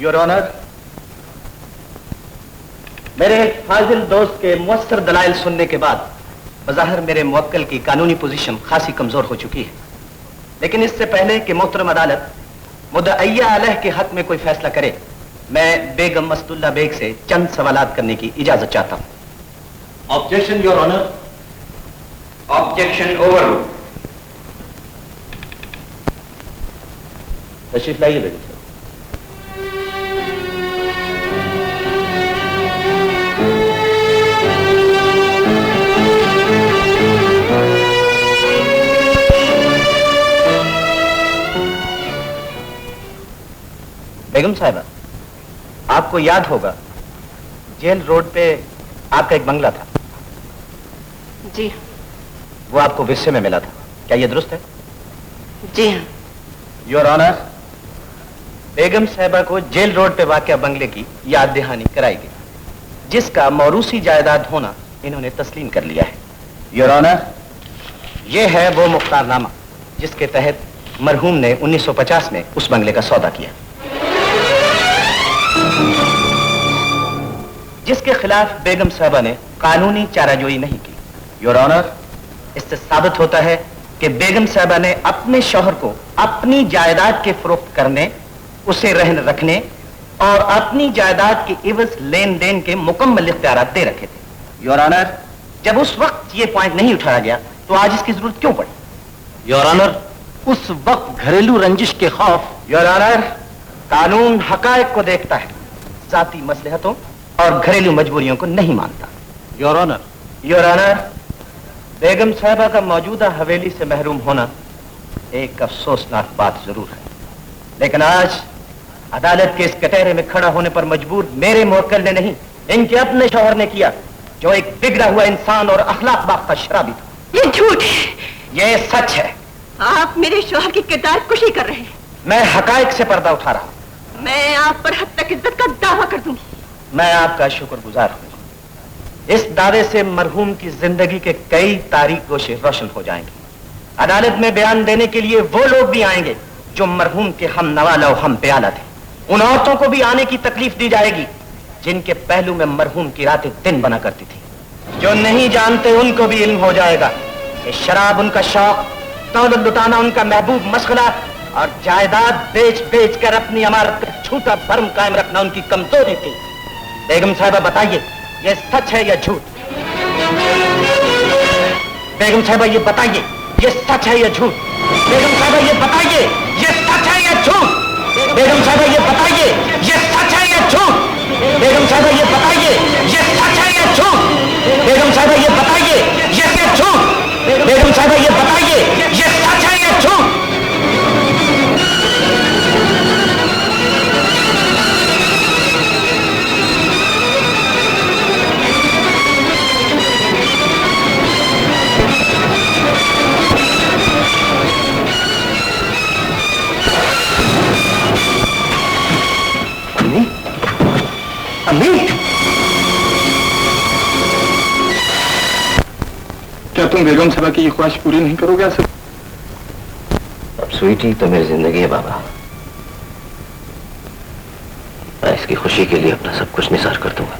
योर ऑनर, मेरे एक फाजिल दोस्त के मुअस्सर दलाइल सुनने के बाद बज़ाहिर मेरे मुवक्किल की कानूनी पोजीशन खासी कमजोर हो चुकी है। लेकिन इससे पहले कि मोहतरम अदालत मुद्दईया अलैह के हक में कोई फैसला करे, मैं बेगम मस्तुल्ला बेग से चंद सवालात करने की इजाजत चाहता हूं। Objection your honour. Objection overruled. तशरीफ लाइए बेगम साहब। बेगम साहिबा, आपको याद होगा जेल रोड पे आपका एक बंगला था। जी वो आपको विस्से में मिला था, क्या यह दुरुस्त है? जी हाँ। योर ऑनर, बेगम साहिबा को जेल रोड पे वाक़या बंगले की याद दहानी कराई गई, जिसका मौरूसी जायदाद होना इन्होंने तस्लीम कर लिया है। योर ऑनर, यह है वो मुख्तारनामा जिसके तहत मरहूम ने 1950 में उस बंगले का सौदा किया, जिसके खिलाफ बेगम साहिबा ने कानूनी चाराजोई नहीं की। योर ऑनर, इससे साबित होता है कि बेगम साहिबा ने अपने शौहर को अपनी जायदाद के फरोख्त करने, उसे रहन रखने और अपनी जायदाद के इवज लेन देन के मुकम्मल इख्तियारात दे रखे थे। योर ऑनर, जब उस वक्त ये पॉइंट नहीं उठाया गया तो आज इसकी जरूरत क्यों पड़ी? योर ऑनर, उस वक्त घरेलू रंजिश के खौफ। योर ऑनर, कानून हकायक को देखता है, जाती मसलहतों और घरेलू मजबूरियों को नहीं मानता। योर ऑनर, योर ऑनर, बेगम साहिबा का मौजूदा हवेली से महरूम होना एक अफसोसनाक बात जरूर है, लेकिन आज अदालत के इस कटहरे में खड़ा होने पर मजबूर मेरे मुवक्किल ने नहीं, इनके अपने शौहर ने किया, जो एक बिगड़ा हुआ इंसान और अखलाक बाख्ता शराबी था। ये झूठ है। ये सच है। आप मेरे शौहर की किरदार कुशी कर रहे हैं। मैं हकायक से पर्दा उठा रहा हूं। मैं आप पर हद तक इज्जत का दावा कर दूंगी। मैं आपका शुक्रगुजार हूं। इस दावे से मरहूम की जिंदगी के कई तारीख गोशे रोशन हो जाएंगे। अदालत में बयान देने के लिए वो लोग भी आएंगे जो मरहूम के हम नवाला और हम प्याला थे। उन औरतों को भी आने की तकलीफ दी जाएगी जिनके पहलू में मरहूम की रातें दिन बना करती थी। जो नहीं जानते उनको भी इल्म हो जाएगा कि शराब उनका शौक, दौलत लुटाना उनका महबूब मशगला और जायदाद बेच बेच कर अपनी इमारत का झूठा भरम कायम रखना उनकी कमजोरी थी। बेगम साहिबा, बताइए ये सच है या झूठ? बेगम साहिबा, ये बताइए ये सच है या झूठ? बेगम साहिबा, ये बताइए ये सच है या झूठ? बेगम साहिबा, ये बताइए ये सच है या झूठ? बेगम साहिबा, ये बताइए ये सच है या झूठ? बेगम साहिबा, ये बताइए ये झूठ? बेगम साहिबा, ये बताइए ये सच है या झूठ? अम्मी, क्या तुम बेगम साहबा की ये ख्वाहिश पूरी नहीं करोगे आसिफ? अब स्वीटी तो मेरी जिंदगी है बाबा। मैं इसकी खुशी के लिए अपना सब कुछ निसार कर दूंगा।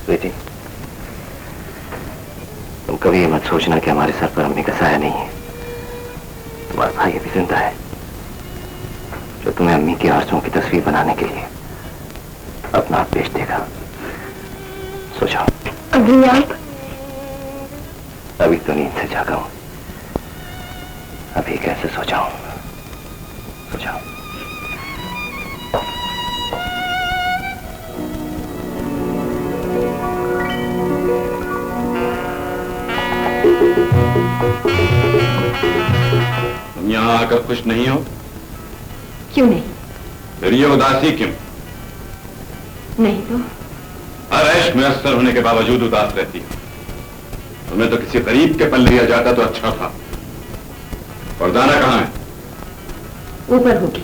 स्वीटी, तुम कभी ये मत सोचना कि हमारे सर पर अम्मी का साया नहीं है। तुम्हारा भाई अभी जिंदा है, जो तुम्हें अम्मी की आरज़ुओं की तस्वीर बनाने के लिए अपना आप बेच देगा। सो जाओ। अभी आप? अभी तो नींद से जागा हूं, अभी कैसे सो जाऊं? सो जाओ। तुम यहाँ आकर खुश नहीं हो? क्यों नहीं? फिर ये उदासी क्यों? नहीं तो हर ऐश मुयस्सर होने के बावजूद उदास रहती हो। तुम्हें तो किसी गरीब के पल्ले लिया जाता तो अच्छा था। फरजाना कहाँ है? ऊपर होगी।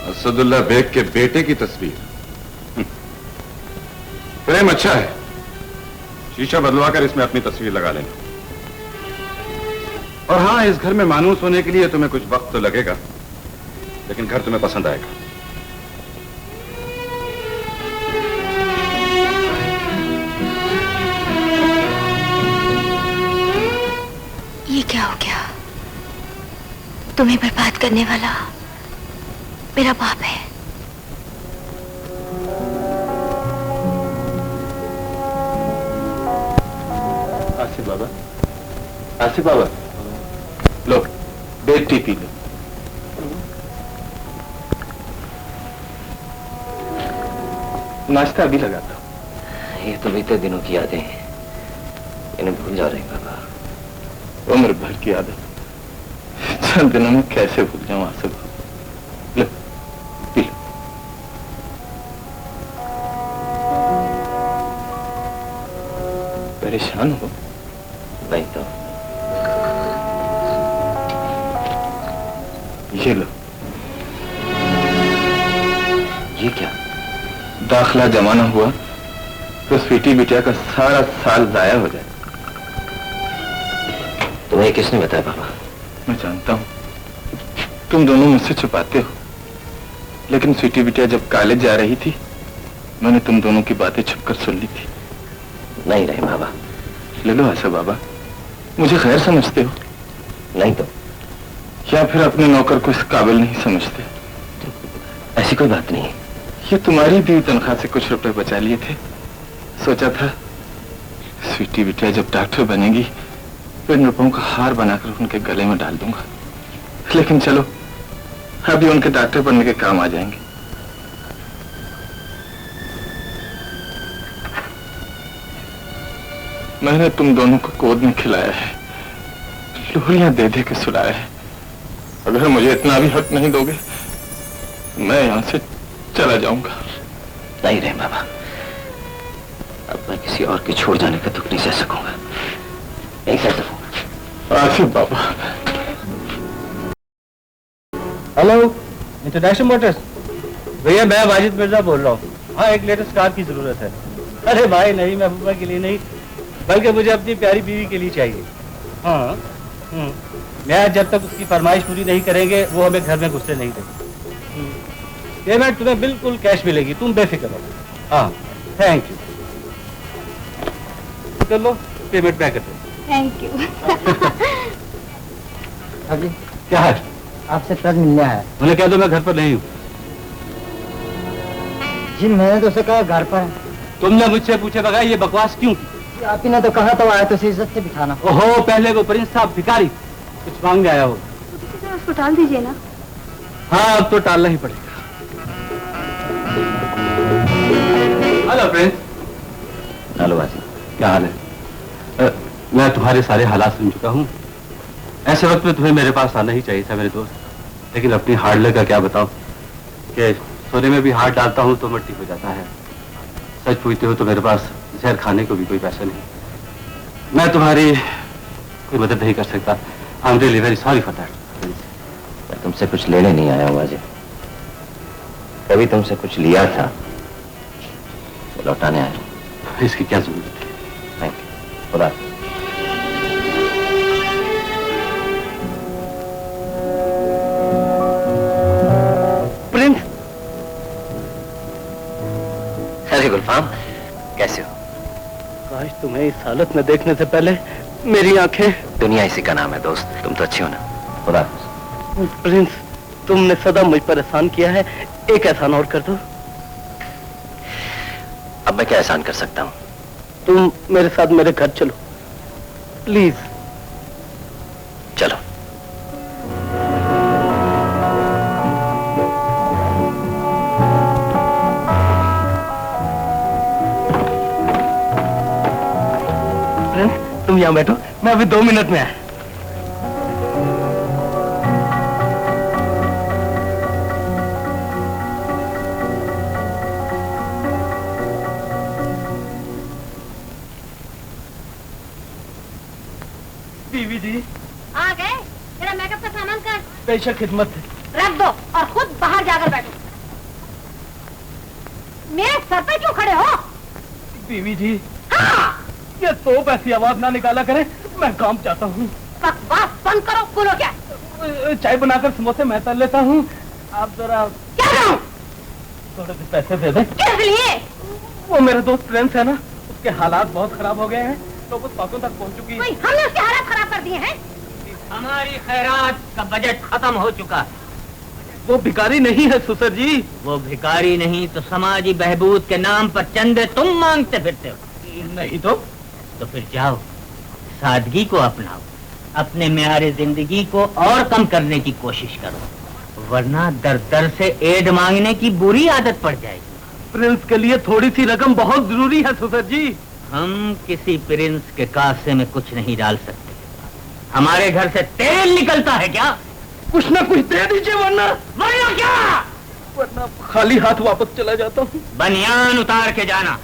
असदुल्ला बेग के बेटे की तस्वीर। प्रेम अच्छा है, शीशा बदलवाकर इसमें अपनी तस्वीर लगा लेना। और हाँ, इस घर में मानूस होने के लिए तुम्हें कुछ वक्त तो लगेगा, लेकिन घर तुम्हें पसंद आएगा। ये क्या हो गया? तुम्हें बर्बाद करने वाला मेरा बाप है। आसिफ बाबा, आसिफ बाबा, लो बेड टी पी लो। नाश्ता अभी लगाता हूँ। ये तो बीते दिनों की यादें हैं, इन्हें भूल जा रही बाबा। उम्र भर की आदत, चंद दिनों में कैसे भूल जाऊं आसिफ बाबा। लो पी लो। परेशान हो? नहीं तो। ये लो। ये क्या? दाखला जमाना हुआ तो स्वीटी बिटिया का सारा साल जाया हो जाए। तुम्हें किसने बताया बाबा? मैं जानता हूं तुम दोनों मुझसे छुपाते हो, लेकिन स्वीटी बिटिया जब कॉलेज जा रही थी मैंने तुम दोनों की बातें छुपकर सुन ली थी। नहीं रहे बाबा। ले लो आसिफ बाबा, मुझे खैर समझते हो? नहीं तो। या फिर अपने नौकर को इस काबिल नहीं समझते? ऐसी कोई बात नहीं है। ये तुम्हारी भी तनख्वाह से कुछ रुपए बचा लिए थे। सोचा था स्वीटी बिटिया जब डॉक्टर बनेगी तो इन रुपयों का हार बनाकर उनके गले में डाल दूंगा, लेकिन चलो अभी उनके डॉक्टर बनने के काम आ जाएंगे। मैंने तुम दोनों को गोद में खिलाया है, लोरियां दे दे के सुलाया है। अगर मुझे इतना भी हक नहीं दोगे मैं यहां से चला जाऊंगा। नहीं रहे बाबा, अब मैं किसी और के छोड़ जाने का दुख नहीं सह सकूंगा, नहीं सह सकूंगा। आसिफ बाबा। Hello, international motors. भैया मैं वाजिद मिर्जा बोल रहा हूँ। हाँ, एक लेटेस्ट कार की जरूरत है। अरे भाई नहीं, महबूबा के लिए नहीं, बल्कि मुझे अपनी प्यारी बीवी के लिए चाहिए। हाँ, मैं जब तक उसकी फरमाइश पूरी नहीं करेंगे वो हमें घर में घुसने नहीं देंगे। पेमेंट तुम्हें बिल्कुल कैश मिलेगी, तुम बेफिक्र रहो। हाँ, थैंक यू। कर लो, पेमेंट मैं कर दूँ। Thank you. अभी क्या है? आपसे कर्ज मिलना है। उन्हें कह दो मैं घर पर नहीं हूँ। जी मैंने तो उसे कहा घर पर है। तुमने मुझसे पूछे बगैर ये बकवास क्यों की? आप ही ने तो कहा था आया तो उसे इज्जत से बिठाना। ओहो, पहले वो प्रिंस साहब भिखारी कुछ मांगने आया हो। उसको टाल दीजिए ना। हाँ, अब तो टालना ही पड़ेगा। Hello Prince. हेलो बाजी। क्या हाल है? मैं तुम्हारे सारे हालात सुन चुका हूँ। ऐसे वक्त में तुम्हें मेरे पास आना ही चाहिए था मेरे दोस्त, लेकिन अपनी हार्डलर का क्या बताओ कि सोने में भी हाथ डालता हूँ तो मट्टी हो जाता है। सच पूछते हो तो मेरे पास जहर खाने को भी कोई पैसा नहीं। मैं तुम्हारी कोई मदद नहीं कर सकता। I am really very sorry for that. मैं तुमसे कुछ लेने नहीं आया हूँ बाजी। कभी तुमसे कुछ लिया था तो लौटाने आया हूँ। इसकी क्या जरूरत है? Thank you. खुदा। प्रिंस। अरे गुलफाम, कैसे हो? काश तुम्हें इस हालत में देखने से पहले मेरी आंखें। दुनिया इसी का नाम है दोस्त, तुम तो अच्छे हो ना। खुदा। प्रिंस, तुमने सदा मुझ पर एहसान किया है, एक एहसान और कर दो। अब मैं क्या एहसान कर सकता हूँ? तुम मेरे साथ मेरे घर चलो प्लीज। चलो। प्रिंस, तुम यहाँ बैठो, मैं अभी 2 मिनट में आया। बीवी जी। आ गए? मेरा मेकअप का सामान कर। बेशक खिदमत है। रख दो और खुद बाहर जाकर बैठो। मेरे सर पे क्यों खड़े हो? बीवी जी। हाँ। ये तो ऐसी आवाज ना निकाला करें, मैं काम चाहता हूँ। बकवास बंद करो। बोलो क्या? चाय बनाकर समोसे मैं तल लेता हूँ, आप जरा। क्या करूं? थोड़े से पैसे दे दें। किस लिए? वो मेरा दोस्त प्रिंस है ना, उसके हालात बहुत खराब हो गए हैं, तो वो बातों तक पहुँच चुकी है। हमने उसके हालात खराब कर दिए हैं। हमारी खैरात का बजट खत्म हो चुका है। वो भिखारी नहीं है सुसर जी। वो भिखारी नहीं तो समाजी बहबूद के नाम पर चंदे तुम मांगते फिरते हो। नहीं तो फिर जाओ, सादगी को अपनाओ, अपने म्यारे जिंदगी को और कम करने की कोशिश करो, वरना दर दर से एड मांगने की बुरी आदत पड़ जाएगी। प्रिंस के लिए थोड़ी सी रकम बहुत जरूरी है सुसर जी। हम किसी प्रिंस के कासे में कुछ नहीं डाल सकते। हमारे घर से तेल निकलता है क्या? कुछ ना कुछ दे दीजिए, वरना क्या? वरना खाली हाथ वापस चला जाता हूँ। बनियान उतार के जाना।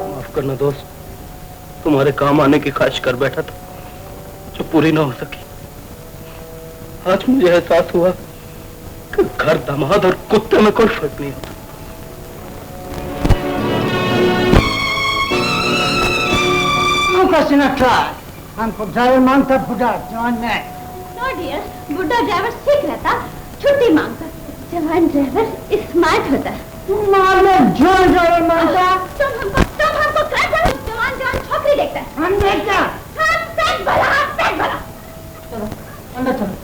माफ करना दोस्त, तुम्हारे काम आने की ख्वाहिश कर बैठा था जो पूरी ना हो सकी। आज मुझे एहसास हुआ कि घर, दामाद और कुत्ते में कोई फर्क नहीं होता। हमको ड्राइवर मांगता बुढ़ा जवान में। नो डियर, बुढ़ा ड्राइवर सीख रहता, छुट्टी मांगता। जवान ड्राइवर स्मार्ट होता। जवान ड्राइवर मांगता। तुम हमको कैसे जवान छोकरी देखता है? हम देखता। हाँ, पेट भला, पेट भला। चलो अंदर चलो।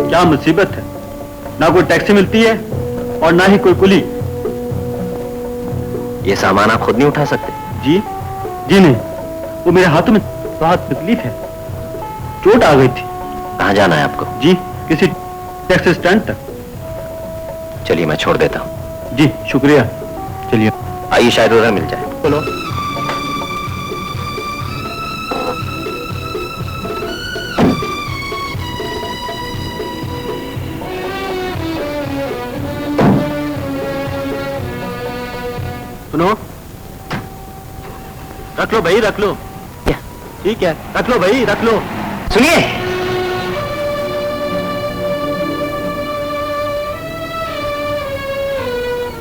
क्या मुसीबत है? ना कोई टैक्सी मिलती है और ना ही कोई कुली। ये सामान आप खुद नहीं उठा सकते? जी नहीं, वो मेरे हाथों में बहुत तकलीफ है, चोट आ गई थी। कहाँ जाना है आपको? जी किसी टैक्सी स्टैंड तक। चलिए मैं छोड़ देता हूँ। जी शुक्रिया, चलिए। आइए, शायद उधर मिल जाए। बोलो। सुनो, रख लो भाई, रख लो। ठीक है, रख लो भाई, रख लो। सुनिए,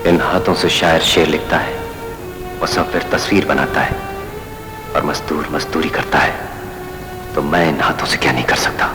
इन हाथों से शायर शेर लिखता है, मुसाफिर तस्वीर बनाता है और मजदूर मजदूरी करता है, तो मैं इन हाथों से क्या नहीं कर सकता।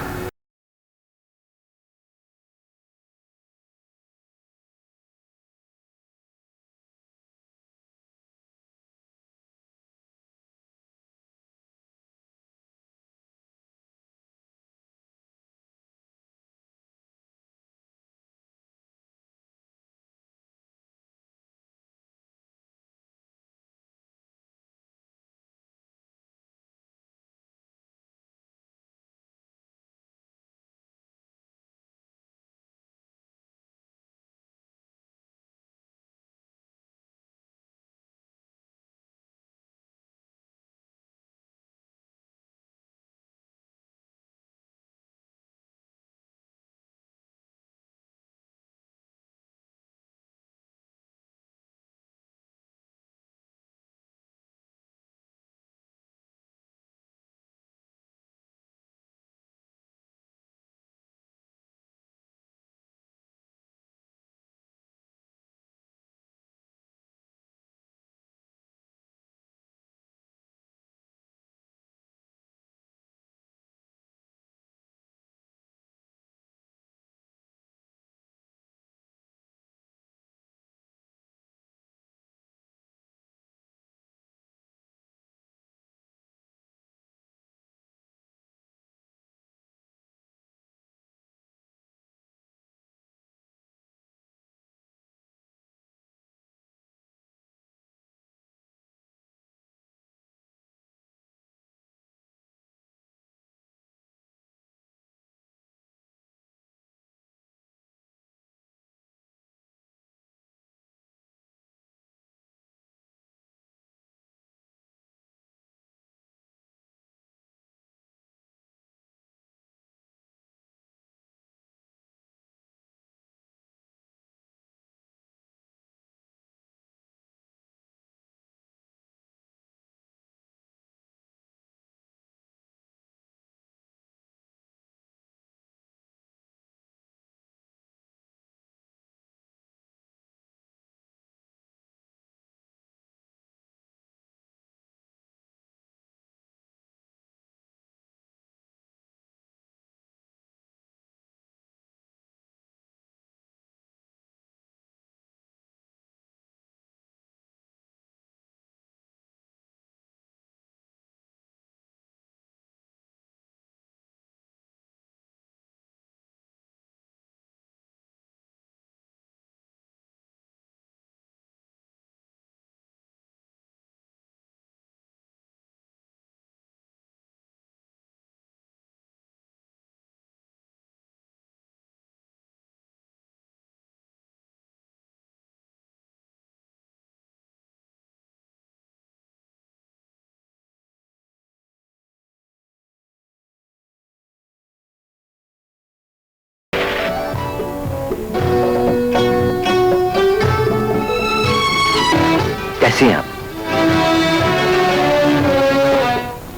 कैसी हैं आप?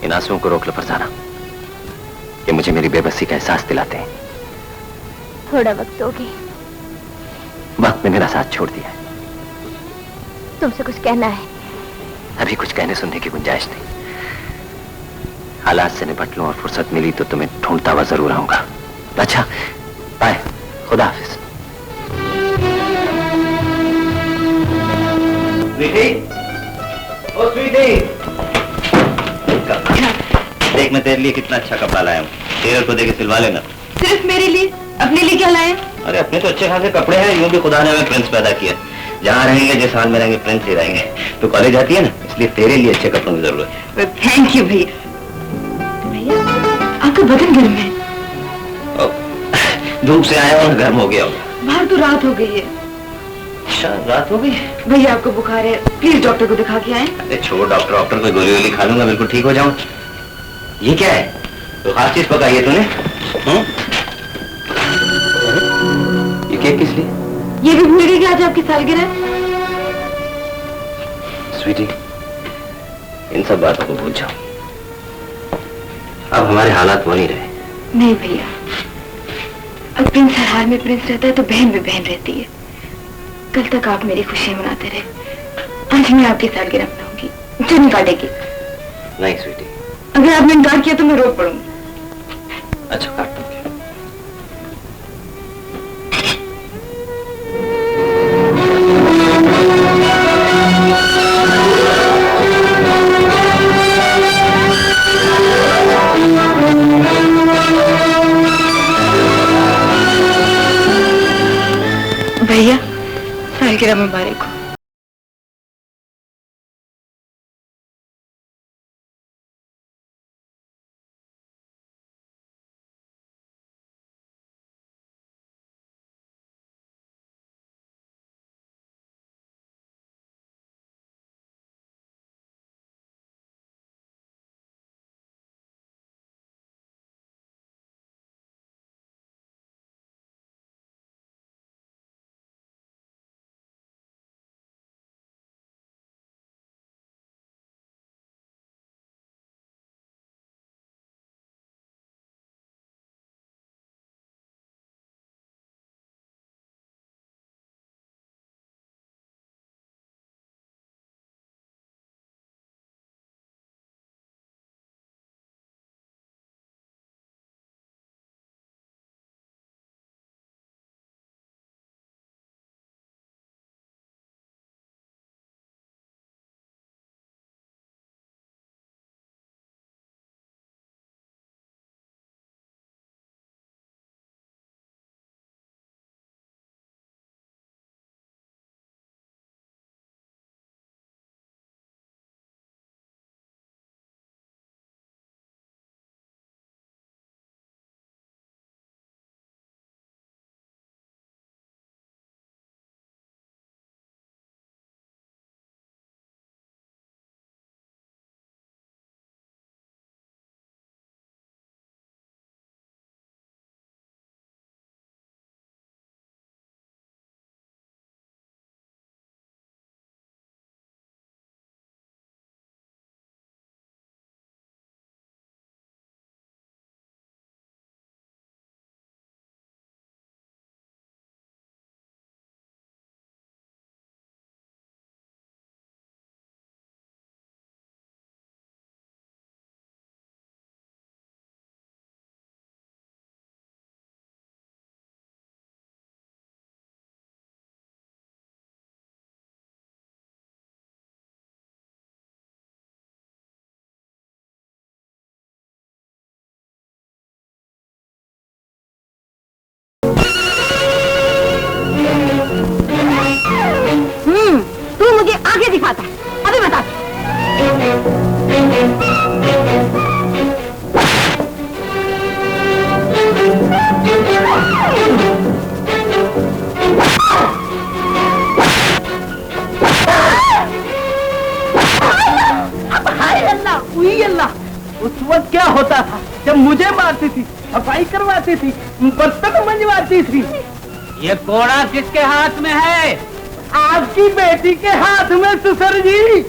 इन आंसुओं को रोक लो फरजाना, कि मुझे मेरी बेबसी का एहसास दिलाते हैं। थोड़ा वक्त दोगे? वक्त ने मेरा साथ छोड़ दिया है। तुमसे कुछ कहना है? अभी कुछ कहने सुनने की गुंजाइश नहीं। हालात से निपट लूं और फुर्सत मिली तो तुम्हें ढूंढता हुआ जरूर आऊंगा। अच्छा, बाय, खुदा हाफिज। स्वीटी, ओ स्वीटी, देख मैं तेरे लिए कितना अच्छा कपड़ा लाया हूँ, टेलर को देके सिलवा लेना। सिर्फ मेरे लिए? अपने लिए क्या लाए? अरे अपने तो अच्छे खासे कपड़े हैं, यूं भी खुदा ने हमें प्रिंस पैदा किया। जहाँ रहेंगे जिस हाल में रहेंगे प्रिंस ही रहेंगे। तो कॉलेज आती है ना, इसलिए तेरे लिए अच्छे कपड़ों की जरूरत है। थैंक यू भैया। भैया आपका बदन गर्म है। धूप से आया और गर्म हो गया होगा। बाहर तो रात हो गई है। अच्छा, रात हो गई? भैया आपको बुखार है, प्लीज डॉक्टर को दिखा के आए। अरे छोड़ डॉक्टर कोई गोली वोली खा लूंगा, बिल्कुल ठीक हो जाऊं। ये क्या है? तो खास चीज पकाई है तूने? ये केक किस लिए? ये भी भूल गई कि आज आपकी सालगिरह। स्वीटी, इन सब बातों को भूल जाओ। अब हमारे हालात वो नहीं रहे। नहीं भैया, अब प्रिंस हर हाल में प्रिंस रहता है तो बहन भी बहन रहती है। कल तक आप मेरी खुशियां मनाते रहे, आज मैं आपकी सालगिरह मनाऊंगी। जो नहीं काटेगी? नहीं स्वीटी। अगर आपने इनकार किया तो मैं रो पड़ूंगी। अच्छा, काट दूंगी। भैया सालगिरह मुबारक हो। आगे दिखाता है, अभी बता। अल्लाह, उस वक्त क्या होता था जब मुझे मारती थी, सफाई करवाती थी, बर्तन मंजवाती थी। ये कोड़ा किसके हाथ में है? आपकी बेटी के हाथ में ससुर जी।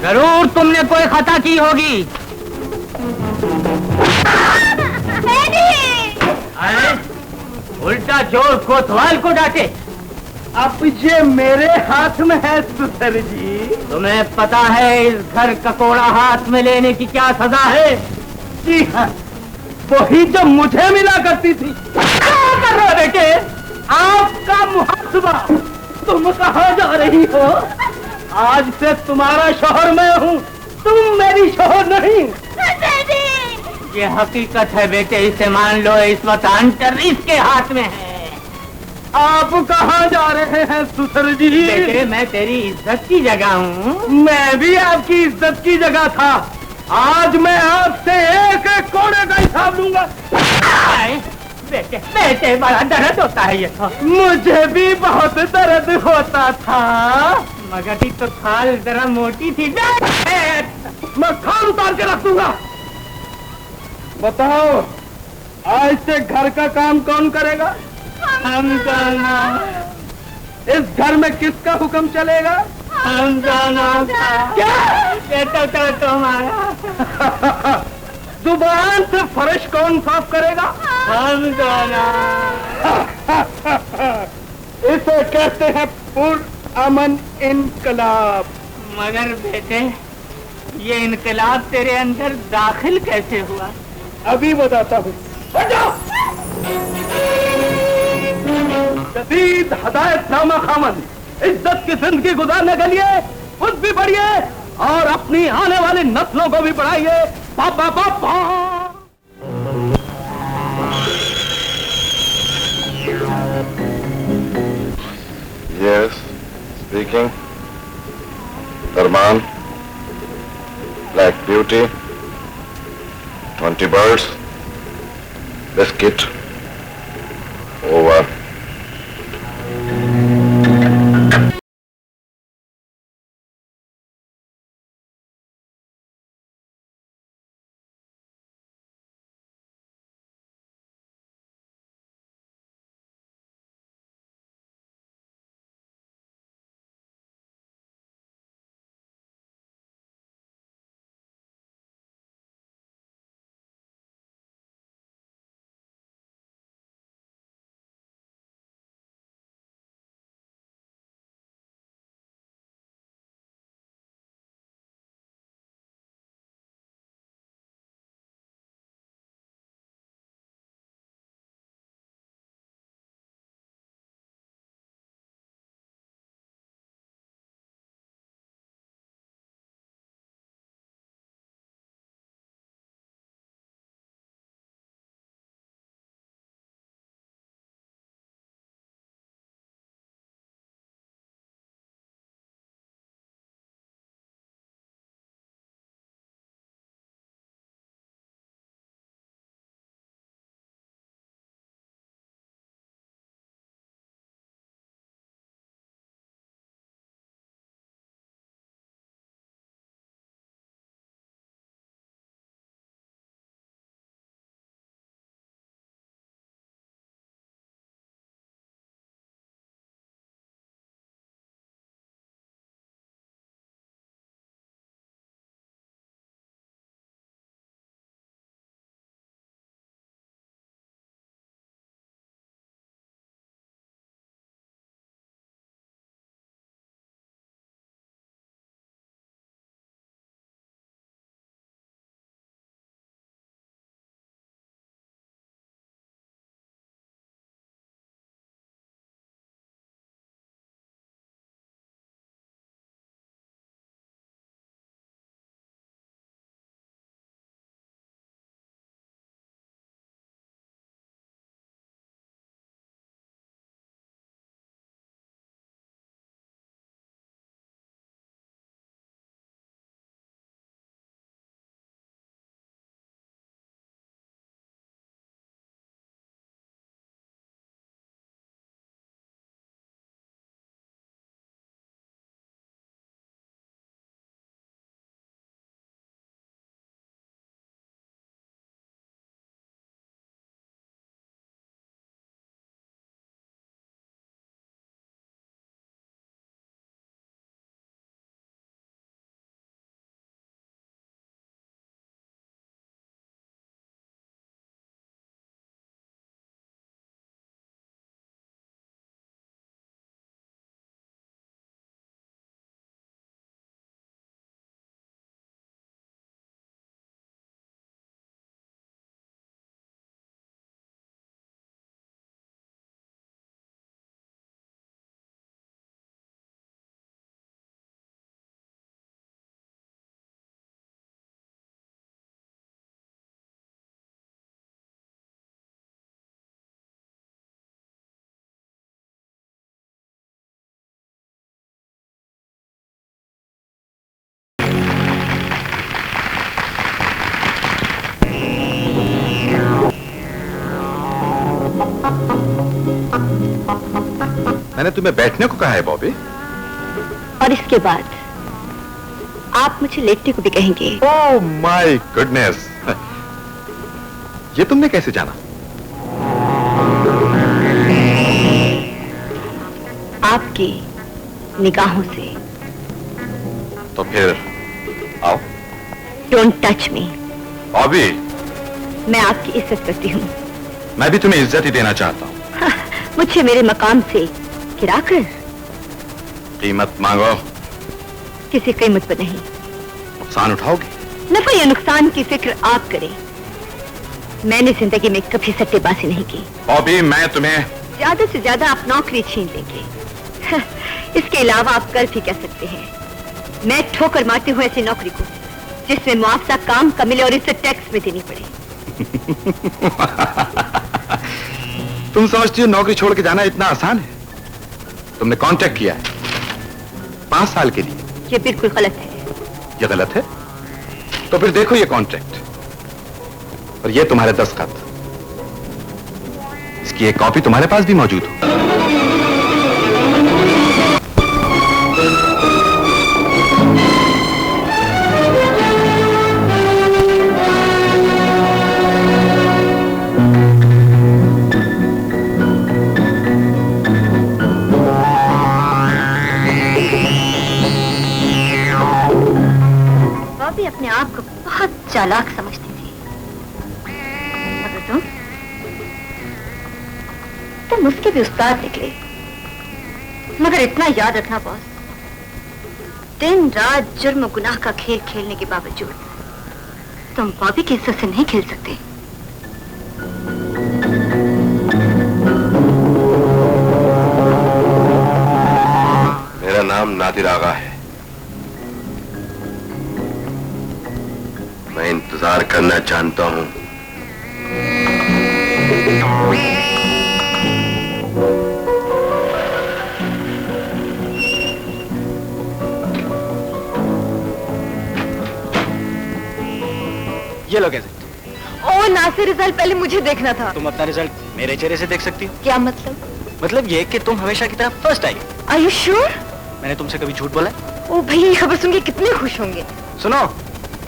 जरूर तुमने कोई खता की होगी। अरे उल्टा जोर कोतवाल को डांटे। अब ये मेरे हाथ में है ससुर जी। तुम्हें पता है इस घर का कोड़ा हाथ में लेने की क्या सजा है? जी हाँ, वही जो मुझे मिला करती थी। क्या कर रहे हो बेटे? आपका मुहासबा। तुम कहाँ जा रही हो? आज से तुम्हारा शोहर मैं हूँ, तुम मेरी शोहर नहीं। ये हकीकत है बेटे, इसे मान लो। इस वक्त अंतर इसके हाथ में है। आप कहाँ जा रहे हैं ससुर जी? बेटे मैं तेरी इज्जत की जगह हूँ। मैं भी आपकी इज्जत की जगह था। आज मैं आपसे एक एक कोड़े का हिसाब लूंगा। बेटे बेटे बड़ा दर्द होता है ये तो। मुझे भी बहुत दर्द होता था, मगर तो खाल जरा मोटी थी। मैं खाल उतार के रख दूंगा। बताओ, आज से घर का काम कौन करेगा? हम जाना। इस घर में किसका हुक्म चलेगा? हम जाना। क्या? बेटा तो तुम्हारा। जुबान से फर्श कौन साफ करेगा? हम जाना। इसे कहते हैं पुरअमन इनकलाब। मगर बेटे ये इनकलाब तेरे अंदर दाखिल कैसे हुआ? अभी बताता हूँ। जदीद हदायतनामा खामन, इज्जत की जिंदगी गुजारने के लिए खुद भी बढ़िए और अपनी आने वाली नस्लों को भी बढ़ाइए। बाबा बाबा। Yes, speaking. Darman, Black Beauty, 20 birds, biscuit, over. मैंने तुम्हें बैठने को कहा है बॉबी। और इसके बाद आप मुझे लेटने को भी कहेंगे। ओह माय गुडनेस, ये तुमने कैसे जाना? आपकी निगाहों से। तो फिर आओ। Don't touch me. बॉबी, मैं आपकी इज्जत करती हूँ। मैं भी तुम्हें इज्जत ही देना चाहता हूँ। मुझे मेरे मकाम से गिराकर। कीमत मांगो। किसी कीमत पर नहीं। नुकसान उठाओगे? नफा या नुकसान की फिक्र आप करें। मैंने जिंदगी में कभी सट्टेबाजी नहीं की। बॉबी, मैं तुम्हें ज्यादा से ज्यादा आप नौकरी छीन लेंगे। इसके अलावा आप कर भी क्या सकते हैं? मैं ठोकर मारती हूँ ऐसी नौकरी को जिसमें मुआवजा काम का मिले और इसे टैक्स में देनी पड़े। तुम समझती हो नौकरी छोड़ के जाना इतना आसान है? तुमने कॉन्ट्रैक्ट किया है 5 साल के लिए। ये बिल्कुल गलत है। ये गलत है? तो फिर देखो ये कॉन्ट्रैक्ट और ये तुम्हारे दस्तखत। इसकी एक कॉपी तुम्हारे पास भी मौजूद हो। बॉबी अपने आप को बहुत चालाक समझती थी, मगर तुम उसके भी उस्ताद निकले। मगर इतना याद रखना बॉस, दिन रात जुर्म गुनाह का खेल खेलने के बावजूद तुम बॉबी की इज्जत से नहीं खेल सकते। मेरा नाम नादिर आगा है। मैं इंतजार करना जानता हूं। ये लो गैजेट। ओ नासिर, रिजल्ट पहले मुझे देखना था। तुम अपना रिजल्ट मेरे चेहरे से देख सकती हो। क्या मतलब? मतलब ये कि तुम हमेशा की तरह first I. Are you sure? मैंने तुमसे कभी झूठ बोला है? ओ भैया, ये खबर सुन के कितने खुश होंगे। सुनो,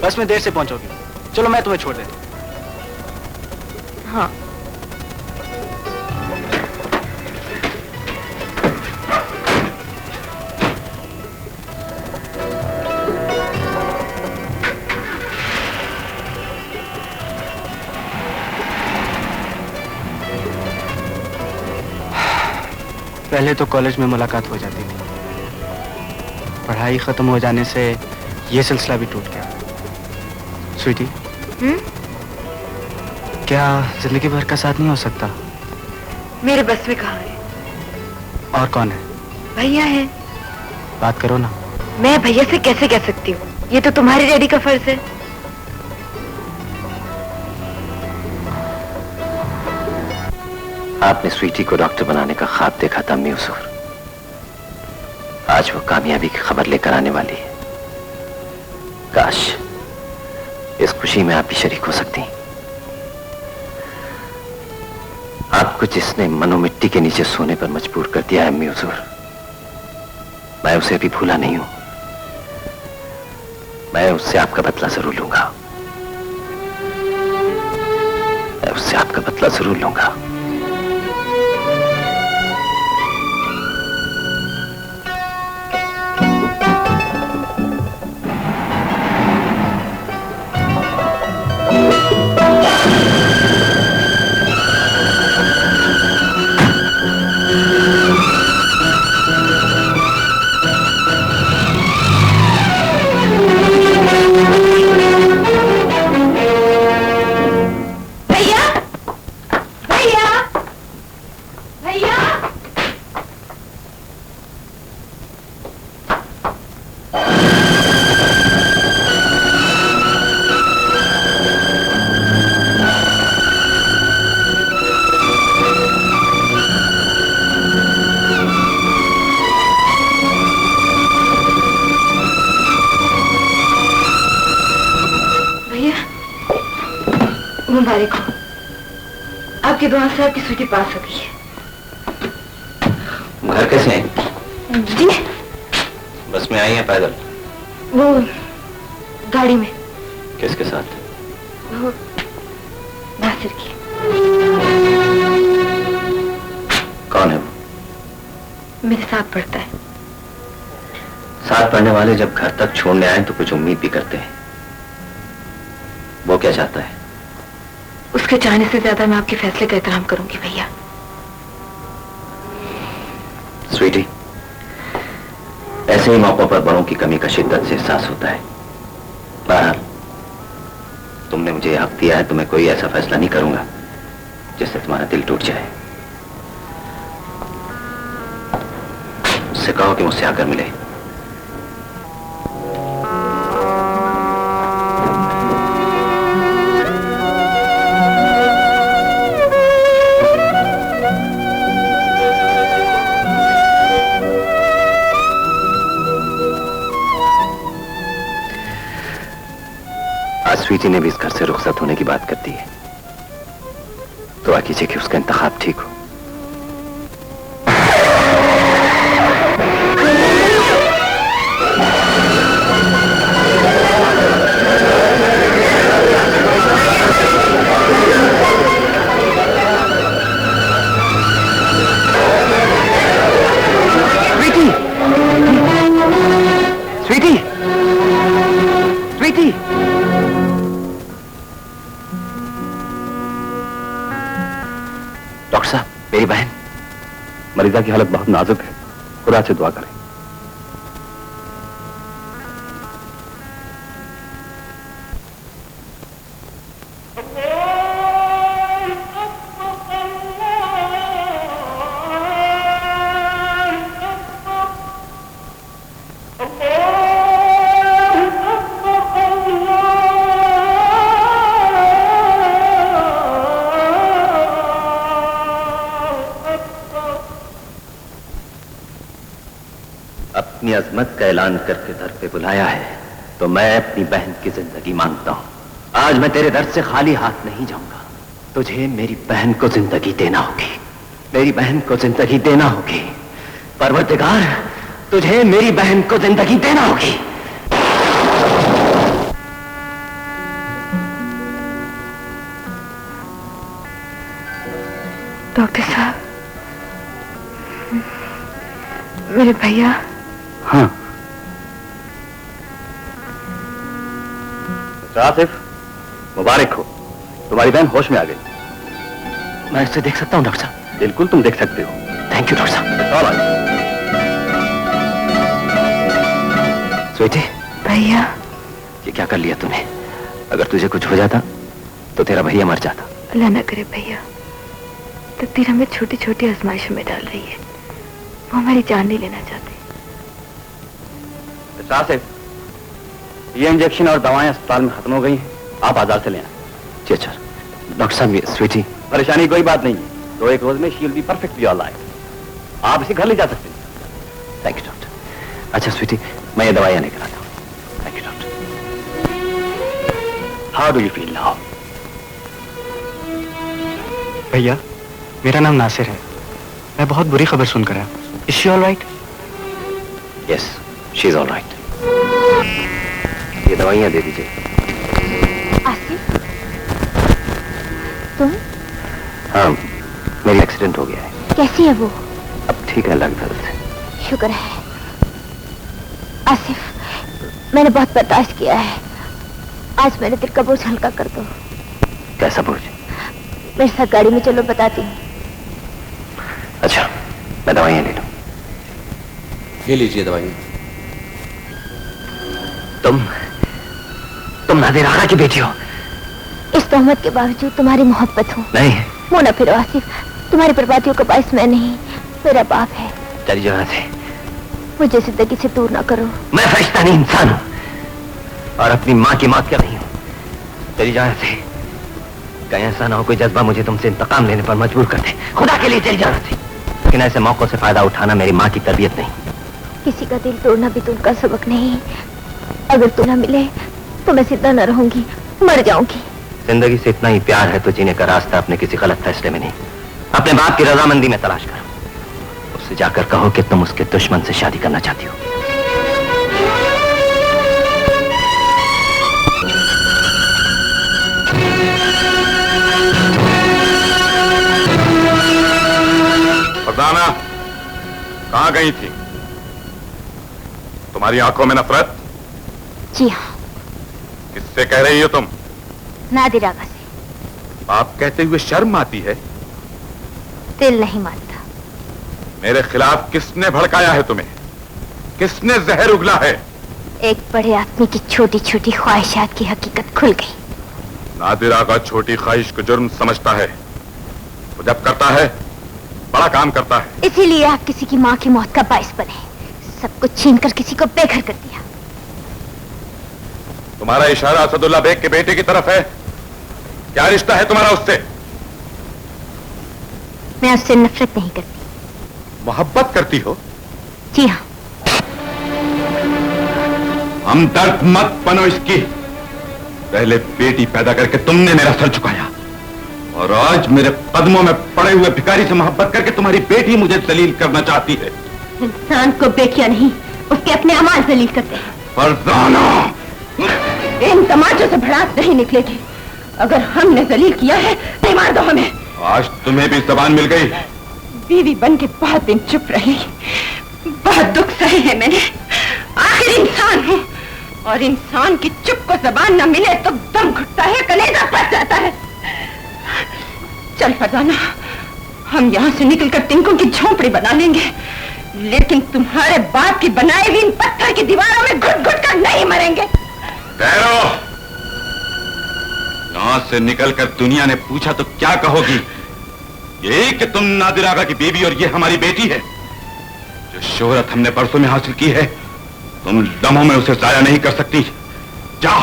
बस में देर से पहुंचोगी। चलो मैं तुम्हें छोड़ देता हूं। हाँ। पहले तो कॉलेज में मुलाकात हो जाती थी, पढ़ाई खत्म हो जाने से ये सिलसिला भी टूट गया। स्वीटी, क्या जिंदगी भर का साथ नहीं हो सकता? मेरे बस में कहाँ है? और कौन है? भैया है। बात करो ना। मैं भैया से कैसे कह सकती हूँ? ये तो तुम्हारे डैडी का फर्ज है। आपने स्वीटी को डॉक्टर बनाने का ख्वाब देखा था अम्मी हुजूर। आज वो कामयाबी की खबर लेकर आने वाली है। काश इस खुशी में आप भी शरीक हो सकती। आपको जिसने मनो मिट्टी के नीचे सोने पर मजबूर कर दिया है अम्मी हुजूर, मैं उसे भी भूला नहीं हूं। मैं उससे आपका बदला जरूर लूंगा। मैं उससे आपका बदला जरूर लूंगा। मुबारक हो, आपकी दुआ से आपकी स्वीटी पास हो गई है। घर कैसे हैं? जी बस में आई हैं पैदल? वो गाड़ी में। किसके साथ? वो नासिर की। कौन है वो? मेरे साथ पढ़ता है। साथ पढ़ने वाले जब घर तक छोड़ने आए तो कुछ उम्मीद भी करते हैं। वो क्या चाहता है? उसके चाहने से ज्यादा मैं आपके फैसले का एहतराम करूंगी भैया। स्वीटी, ऐसे ही मौकों पर बड़ों की कमी का शिद्दत से एहसास होता है। बहरहाल तुमने मुझे हक दिया है तो मैं कोई ऐसा फैसला नहीं करूंगा जिससे तुम्हारा दिल टूट जाए। उससे कहो कि मुझसे आकर मिले। आज स्वीटी ने भी इस घर से रुखसत होने की बात कर दी है। दुआ कीजिए कि उसका इंतखाब ठीक हो। स्वीटी, स्वीटी, स्वीटी। डॉक्टर साहब, मेरी बहन। मरीजा की हालत बहुत नाजुक है, खुदा से दुआ करें। अपनी अजमत का ऐलान करके दर पे बुलाया है तो मैं अपनी बहन की जिंदगी मांगता हूं। आज मैं तेरे दर से खाली हाथ नहीं जाऊंगा। तुझे मेरी बहन को जिंदगी देना होगी, मेरी बहन को जिंदगी देना होगी। परवरदिगार, तुझे मेरी बहन को जिंदगी देना होगी। डॉक्टर साहब, मेरे भैया। हाँ आसिफ, मुबारक हो, तुम्हारी बहन होश में आ गई। मैं इसे देख सकता हूं डॉक्टर साहब? बिल्कुल तुम देख सकते हो। थैंक यू डॉक्टर साहब। स्वीटी, भैया, ये क्या कर लिया तूने? अगर तुझे कुछ हो जाता तो तेरा भैया मर जाता। अल्लाह न करे भैया, तकदीर हमें छोटी छोटी आजमाइशों में डाल रही है। वो हमारी जान नहीं लेना चाहते। आसिफ, ये इंजेक्शन और दवाएं अस्पताल में खत्म हो गई हैं, आप बाजार से ले आए। जी अच्छा। डॉक्टर साहब, ये स्वीटी। परेशानी कोई बात नहीं है, तो एक रोज में she will be perfectly alright. आप इसे घर ले जा सकते हैं। Thank you doctor. अच्छा स्वीटी, मैं ये दवाइयां लेकर आता हूँ। Thank you doctor. How do you feel now? भैया, मेरा नाम नासिर है। मैं बहुत बुरी खबर सुनकर आया। Is she all right? Yes, she is all right. ये दवाइयां दे दीजिए। आसिफ, तुम? हाँ, मेरी एक्सीडेंट हो गया है। कैसी है वो? अब ठीक है, लग दर्द से। शुक्र है। आसिफ, मैंने बहुत बर्दाश्त किया है। आज मेरे दिल का बोझ हल्का कर दो। कैसा बोझ? मेरे साथ गाड़ी में चलो, बताती हूँ। अच्छा, मैं दवाइयां ले लूं। ये लीजिए दवाइयां। तुम नादिर आगा की बेटी हो? इस तहमत के बावजूद तुम्हारी मोहब्बत हो। नहीं। मुंह न फिरो आसिफ, तुम्हारी बर्बादियों का बाइस मैं नहीं, मेरा बाप है। चली जाओ यहाँ से। मुझे जिंदगी से दूर ना करो। मैं फरिश्ता नहीं, इंसान हूँ, और अपनी माँ की मौत क्या नहीं हूँ। चली जाओ यहाँ से। कहीं ऐसा ना हो कोई जज्बा मुझे तुमसे इंतकाम लेने पर मजबूर कर दे। खुदा के लिए चली जाओ यहाँ से। लेकिन ऐसे मौकों से फायदा उठाना मेरी माँ की तरबियत नहीं। किसी का दिल तोड़ना भी तुम का सबक नहीं। अगर तू ना मिले तो मैं जिंदा न रहूंगी, मर जाऊंगी। जिंदगी से इतना ही प्यार है तो जीने का रास्ता अपने किसी गलत फैसले में नहीं, अपने बाप की रजामंदी में तलाश कर। उससे जाकर कहो कि तुम उसके दुश्मन से शादी करना चाहती हो। फरजाना, कहाँ गई थी? तुम्हारी आंखों में नफरत? जी हाँ। किससे कह रही हो तुम? नादिर आगा से। आप कहते हुए शर्म आती है? दिल नहीं मानता। मेरे खिलाफ किसने भड़काया है तुम्हें? किसने जहर उगला है? एक बड़े आदमी की छोटी छोटी ख्वाहिशात की हकीकत खुल गई। नादिर आगा छोटी ख्वाहिश को जुर्म समझता है। वो जब करता है बड़ा काम करता है। इसीलिए आप किसी की माँ की मौत का बाइस बने, सब कुछ छीनकर किसी को बेघर कर दिया। तुम्हारा इशारा असदुल्ला बेग के बेटे की तरफ है। क्या रिश्ता है तुम्हारा उससे? मैं उससे नफरत नहीं करती। मोहब्बत करती हो? जी हाँ। हमदर्द मत बनो इसकी। पहले बेटी पैदा करके तुमने मेरा सर झुकाया और आज मेरे कदमों में पड़े हुए भिखारी से मोहब्बत करके तुम्हारी बेटी मुझे जलील करना चाहती है। इंसान को बेटियां नहीं, उसके अपने अमाल जलील करते हैं। फरजाना, इन तमाचों से भड़ास नहीं निकलेगी। अगर हमने जलील किया है तो मार दो हमें। आज तुम्हें भी जबान मिल गई। बीवी बन के बहुत दिन चुप रही, बहुत दुख सहे है मैंने। आखिर इंसान हूँ और इंसान की चुप को जबान न मिले तो दम घुटता है, कलेजा फट जाता है। चल फरजाना, हम यहाँ से निकलकर तिनकों की झोंपड़ी बना लेंगे, लेकिन तुम्हारे बाप की बनाई हुई इन पत्थर की दीवारों में घुट घुट कर नहीं मरेंगे। ठहरो। यहाँ से निकलकर दुनिया ने पूछा तो क्या कहोगी? ये कि तुम नादिर आगा की बीवी और ये हमारी बेटी है। जो शोहरत हमने परसों में हासिल की है, तुम लम्हों में उसे जाया नहीं कर सकती। जाओ,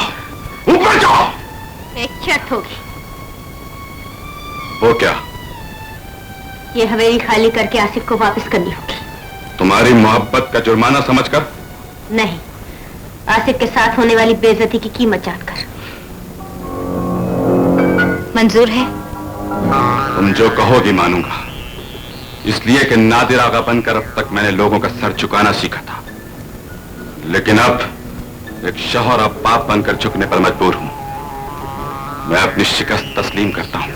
ऊपर जाओ। एक शर्त होगी। वो क्या? ये हवेली खाली करके आसिफ को वापस करनी होगी। तुम्हारी मोहब्बत का जुर्माना समझकर? नहीं, आसिफ के साथ होने वाली बेइज्जती की कीमत जानकर। मंजूर है? तुम जो कहोगी मानूंगा, इसलिए कि नादिर आगा बनकर अब तक मैंने लोगों का सर झुकाना सीखा था, लेकिन अब एक शौहर और बाप बनकर झुकने पर मजबूर हूं। मैं अपनी शिकस्त तस्लीम करता हूं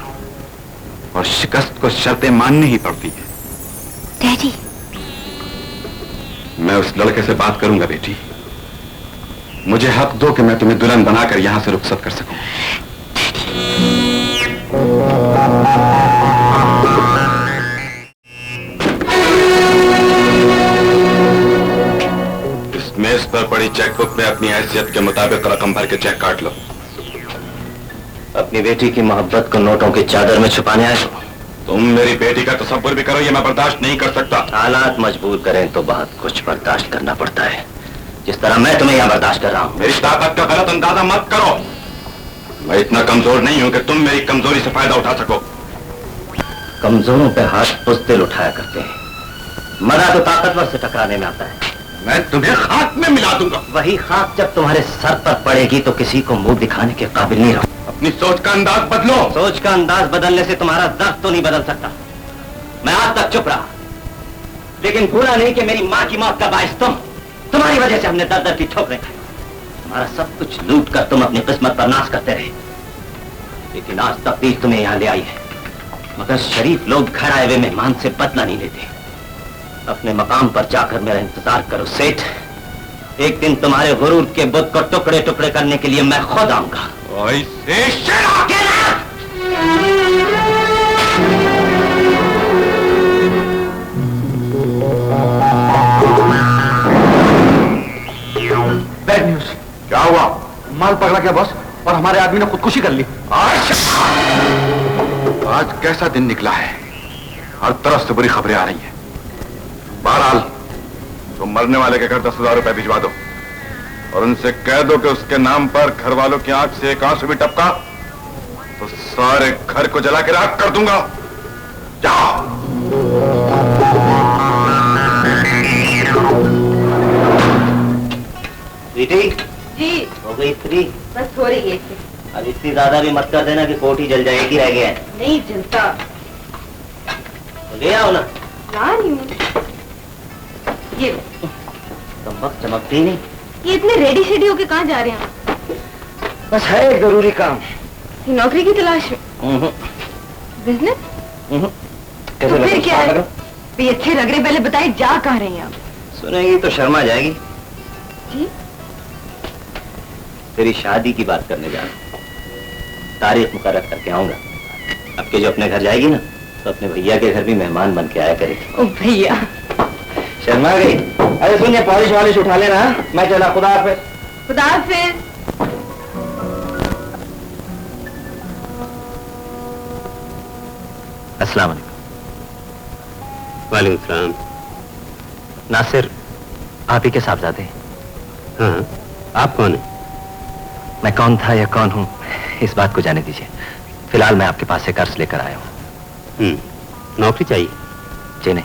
और शिकस्त को शर्तें माननी ही पड़ती है। डैडी, मैं उस लड़के से बात करूंगा बेटी। मुझे हक दो कि मैं तुम्हें दुल्हन बनाकर यहां से रुखसत कर सकूं। इस मेज पर पड़ी चेकबुक में अपनी हैसियत के मुताबिक रकम भर के चेक काट लो। अपनी बेटी की मोहब्बत को नोटों की चादर में छुपाने आए हो? तुम मेरी बेटी का तसव्वुर भी करो, ये मैं बर्दाश्त नहीं कर सकता। हालात मजबूर करें तो बहुत कुछ बर्दाश्त करना पड़ता है, जिस तरह मैं तुम्हें यहाँ बर्दाश्त कर रहा हूँ। मेरी ताकत का गलत अंदाजा मत करो। मैं इतना कमजोर नहीं हूं कि तुम मेरी कमजोरी से फायदा उठा सको। कमजोरों पे हाथ बुज़दिल उठाया करते हैं, मजा तो ताकतवर से टकराने में आता है। मैं तुम्हें खाक में मिला दूंगा। वही खाक जब तुम्हारे सर पर पड़ेगी तो किसी को मुंह दिखाने के काबिल नहीं रहो। अपनी सोच का अंदाज बदलो। सोच का अंदाज बदलने से तुम्हारा दर्द तो नहीं बदल सकता। मैं आज तक चुप रहा, लेकिन भूला नहीं कि मेरी माँ की मौत का बाइस तुम्हारी वजह से हमने दर दर की ठोकरें खाई। तुम्हारा सब कुछ लूट कर तुम अपनी किस्मत पर नाश करते रहे, लेकिन आज तकदीर तुम्हें यहाँ ले आई है। मगर शरीफ लोग घर आए हुए मेहमान से बदला नहीं लेते। अपने मकाम पर जाकर मेरा इंतजार करो सेठ। एक दिन तुम्हारे गुरूर के बुत को टुकड़े टुकड़े करने के लिए मैं खुद आऊंगा। Bad news. क्या हुआ? माल पकड़ा गया बॉस, और हमारे आदमी ने खुदकुशी कर ली। आज कैसा दिन निकला है, हर तरफ से बुरी खबरें आ रही हैं। बहरहाल तुम मरने वाले के घर 10,000 रुपए भिजवा दो और उनसे कह दो कि उसके नाम पर घर वालों की आंख से एक आंसू भी टपका तो सारे घर को जला के राख कर दूंगा। जाओ। बेटी जी हो गई फ्री? बस हो रही है। अब इतनी ज्यादा भी मत कर देना कि कोठी जल जाएगी। रह गया है नहीं जलता। तो ले आओ ना। ला रही हूँ। ये चमक चमकती ही नहीं। ये इतने रेडी शेडी होके कहाँ जा रहे हैं आप? बस है एक जरूरी काम। ये नौकरी की तलाश में? बिजनेस? कैसे तो फिर क्या है? लगा? ये अच्छे लग रहे, पहले बताइए जा कहाँ रही हैं आप? सुनेगी तो शर्मा जाएगी। जी? तेरी शादी की बात करने जा रहा हूं। तारीख मुकर्रर करके आऊंगा। अब के जो अपने घर जाएगी ना, तो अपने भैया के घर भी मेहमान बन के आया करेगी। ओ भैया। शर्मा गई? अरे सुन, ये पॉलिश वॉलिश उठा लेना। मैं चला, खुदा हाफिज। खुदा हाफिज। अस्सलाम वालेकुम। वालेकुम सलाम। नासिर आप ही के साहबजादे? हाँ। आप कौन है? मैं कौन था या कौन हूँ इस बात को जाने दीजिए। फिलहाल मैं आपके पास से कर्ज लेकर आया हूँ। नौकरी चाहिए? जी नहीं।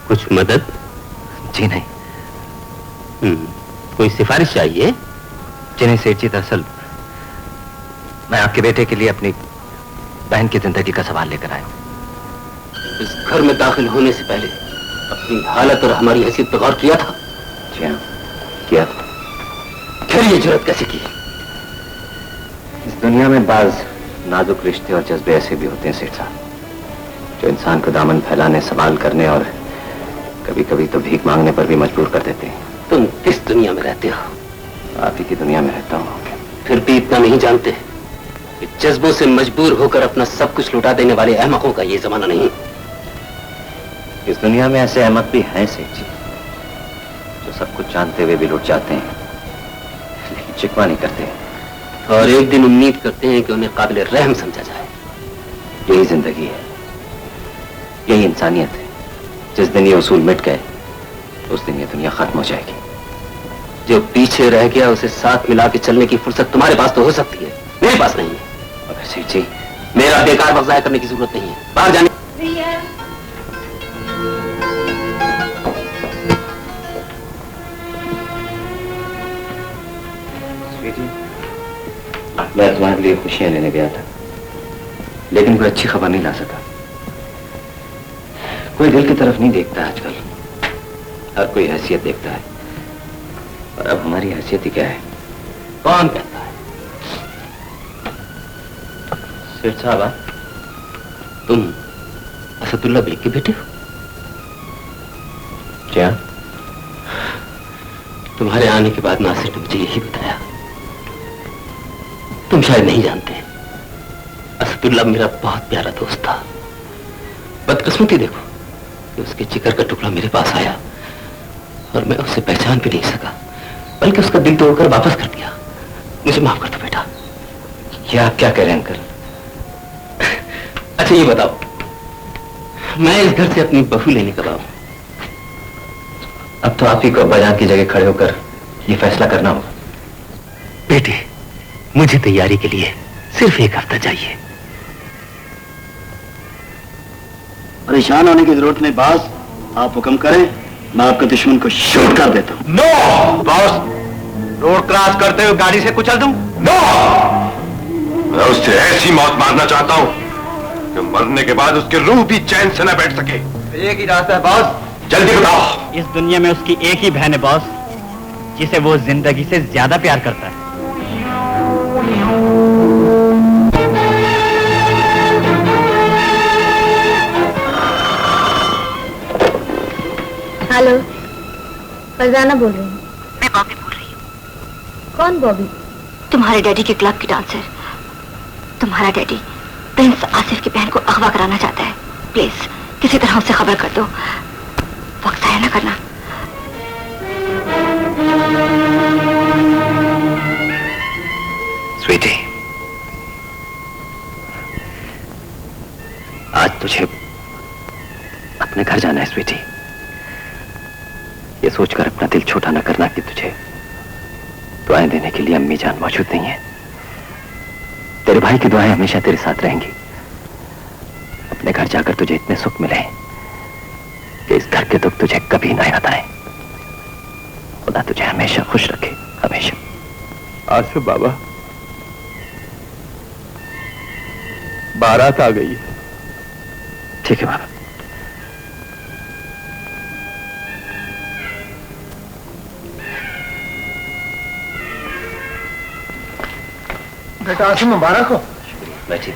कुछ मदद? जी नहीं। कोई सिफारिश चाहिए? जी नहीं सेठ जी, दरअसल मैं आपके बेटे के लिए अपनी बहन की जिंदगी का सवाल लेकर आया हूँ। इस घर में दाखिल होने से पहले अपनी हालत और हमारी हैसियत पर गौर किया था? जी हाँ, किया। फिर ये जुर्रत कैसे की? इस दुनिया में बाज नाजुक रिश्ते और जज्बे ऐसे भी होते हैं सेठ साहब, जो इंसान को दामन फैलाने, सवाल करने और कभी कभी तो भीख मांगने पर भी मजबूर कर देते हैं। तुम किस दुनिया में रहते हो? आप ही की दुनिया में रहता हूँ। फिर भी इतना नहीं जानते कि जज्बों से मजबूर होकर अपना सब कुछ लुटा देने वाले अहमकों का ये जमाना नहीं। इस दुनिया में ऐसे अहमक भी हैं सेठ जी, जो सब कुछ जानते हुए भी लुट जाते हैं, लेकिन शिकवा नहीं करते और एक दिन उम्मीद करते हैं कि उन्हें काबिल रहम समझा जाए। यही जिंदगी है, यही इंसानियत है। जिस दिन ये उसूल मिट गए उस दिन ये दुनिया खत्म हो जाएगी। जो पीछे रह गया उसे साथ मिला के चलने की फुर्सत तुम्हारे पास तो हो सकती है, मेरे पास नहीं है। मगर सेठ जी, मेरा बेकार वक्त ज़ाया करने की जरूरत नहीं है। बाहर जाने मैं तुम्हारे लिए खुशियां लेने गया था, लेकिन कोई अच्छी खबर नहीं ला सका। कोई दिल की तरफ नहीं देखता आजकल, हर कोई हैसियत देखता है। और अब हमारी हैसियत ही क्या है? कौन कहता है? सेठ साहब, तुम असदुल्ला बेग के बेटे हो? क्या? तुम्हारे आने के बाद नासिर ने मुझे यही बताया। तुम शायद नहीं जानते, असदुल्ला मेरा बहुत प्यारा दोस्त था। बदकिस्मती देखो कि उसके जिगर का टुकड़ा मेरे पास आया और मैं उसे पहचान भी नहीं सका, बल्कि उसका दिल तोड़कर वापस कर दिया। मुझे माफ कर दो बेटा। ये आप क्या कह रहे हैं अंकल? अच्छा ये बताओ, मैं इस घर से अपनी बहू लेने कब आऊं? अब तो आप ही को बाजार की जगह खड़े होकर ये फैसला करना होगा। बेटे, मुझे तैयारी के लिए सिर्फ एक हफ्ता चाहिए। परेशान होने की जरूरत नहीं बॉस, आप हुक्म करें, मैं आपके दुश्मन को शूट कर देता हूं। नो बॉस, रोड क्रॉस करते हुए गाड़ी से कुचल दूं? नो, मैं उससे ऐसी मौत मारना चाहता हूं कि मरने के बाद उसकी रूह भी चैन से न बैठ सके। एक ही रास्ता है बॉस। जल्दी बताओ। इस दुनिया में उसकी एक ही बहन है बॉस, जिसे वो जिंदगी से ज्यादा प्यार करता है। हेलो, फरजाना बोल रही हूँ। मैं बॉबी बोल रही हूँ। कौन बॉबी? तुम्हारे डैडी के क्लब की डांसर। तुम्हारा डैडी प्रिंस आसिफ की बहन को अगवा कराना चाहता है। प्लीज किसी तरह उससे खबर कर दो, वक्त ज़ाया ना करना। स्वीटी, आज तुझे अपने घर जाना है स्वीटी। ये सोचकर अपना दिल छोटा न करना कि तुझे दुआएं देने के लिए अम्मी जान मौजूद नहीं है। तेरे भाई की दुआएं हमेशा तेरे साथ रहेंगी। अपने घर जाकर तुझे इतने सुख मिले कि इस घर के दुख तुझे कभी ना याद आए। खुदा तुझे हमेशा खुश रखे, हमेशा। आसिफ बाबा, बारात आ गई है। ठीक है बाबा। बेटा आसिम मुबारक हो। बैठिए।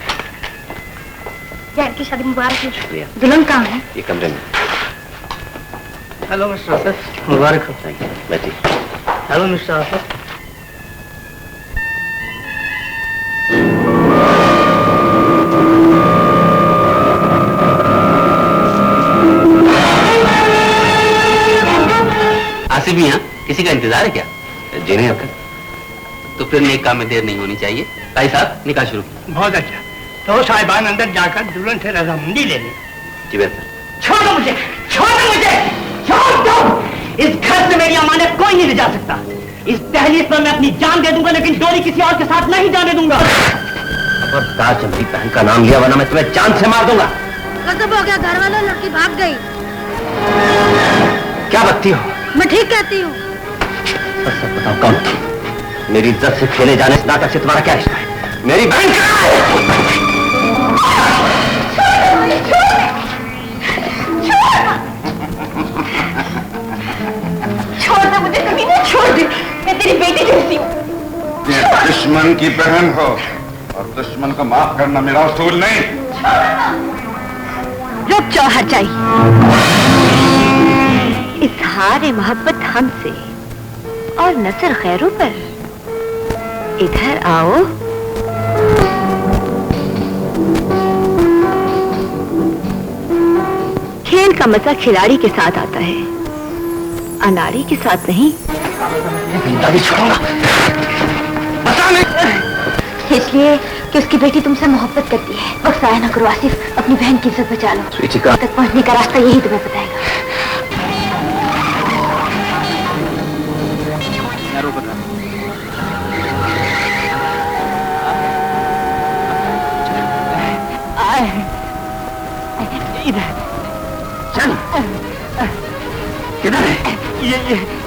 जैन की शादी मुबारक हो। शुक्रिया। दुल्हन कहाँ है? ये कमरे में। हेलो मिस्टर आसिफ, मुबारक हो। बैठिए। Hello mister Asif. आसिफ भी यहाँ किसी का इंतजार है क्या? जी नहीं अंकल। तो फिर नेक काम में देर नहीं होनी चाहिए। भाई साहब निकाह शुरू कीजिए। बहुत अच्छा, तो साहिबान अंदर जाकर दुल्हन से रजामंदी ले लें। जी बेहतर। छोड़ो मुझे, छोड़ो मुझे, छोड़ दो। इस घर से मेरी अमानत कोई नहीं ले जा सकता। इस दहलीज पर मैं अपनी जान दे दूंगा, लेकिन डोरी किसी और के साथ नहीं जाने दूंगा। खबरदार जब मेरी बहन का नाम लिया, वरना मैं तुम्हें जान से मार दूंगा। गजब हो गया, घर वालों, लड़की भाग गई। क्या बकती हो? मैं ठीक कहती हूँ। सच बताओ कौन? मेरी इज्जत से खेले जाने इस नाटक से तुम्हारा क्या रिश्ता है? मेरी बहन कहाँ है? छोड़ दे मुझे, कभी नहीं, छोड़ दे। मैं तेरी बेटी जैसी हूँ। दुश्मन की बहन हो और दुश्मन को माफ करना मेरा उसूल नहीं। रुक जाओ हरजाई। इजहार मोहब्बत हमसे और नजर खैरों पर। इधर आओ। खेल का मजा खिलाड़ी के साथ आता है, अनाड़ी के साथ नहीं। इसलिए कि उसकी बेटी तुमसे मोहब्बत करती है। वक्त आया ना करो आसिफ, अपनी बहन की इज्जत बचा लो। तक पहुंचने का रास्ता यही तुम्हें बताएगा। इधर चल। किधर है? ये इधर।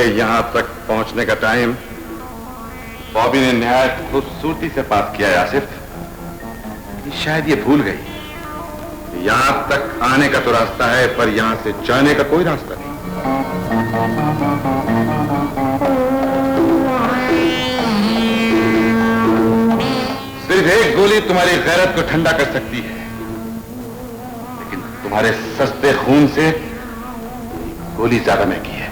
यहाँ तक पहुंचने का टाइम बॉबी ने नहायत खूबसूरती से पास किया है आसिफ। शायद ये भूल गई, यहाँ तक आने का तो रास्ता है पर यहाँ से जाने का कोई रास्ता नहीं। सिर्फ एक गोली तुम्हारी गैरत को ठंडा कर सकती है, लेकिन तुम्हारे सस्ते खून से गोली ज्यादा महंगी है।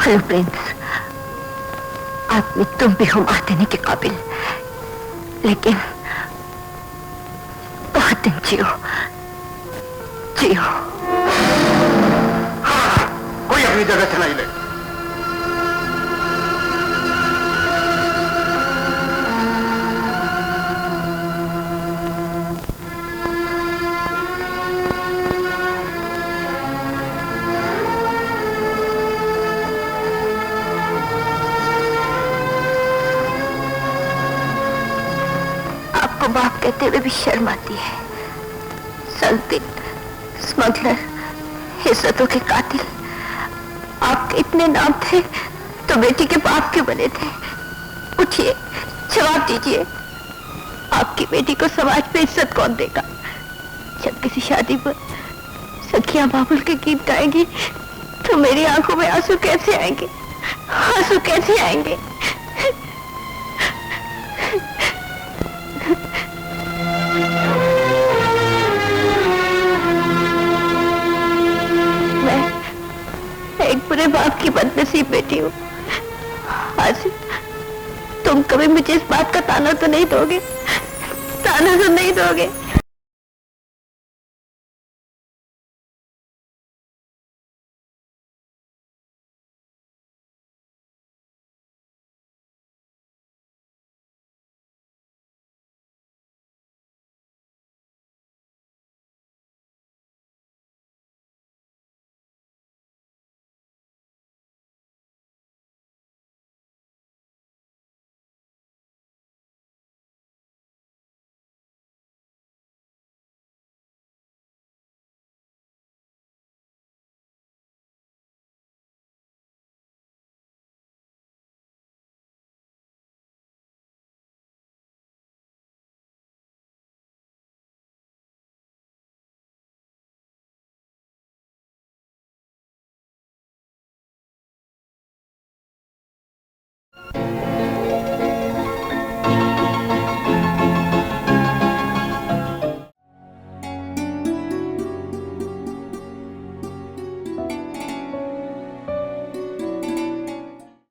हेलो प्रिंस, आदमी तुम भी हो मार देने के काबिल, लेकिन बहुत दिन जियो जियो। हाँ, कोई अपनी जगह से नहीं ले। बाप कहते हुए भी शर्म आती है। संदिग्ध, स्मगलर, इज्जतों के कातिल, आपके इतने नाम थे तो बेटी के बाप के बने थे। उठिए, जवाब दीजिए, आपकी बेटी को समाज में इज्जत कौन देगा? जब किसी शादी पर सखियां बाबुल के गीत गाएंगी तो मेरी आंखों में आंसू कैसे आएंगे? आंसू कैसे आएंगे? एक बुरे बाप की बदनसीब बेटी हूँ। आज तुम कभी मुझे इस बात का ताना तो नहीं दोगे? ताना तो नहीं दोगे?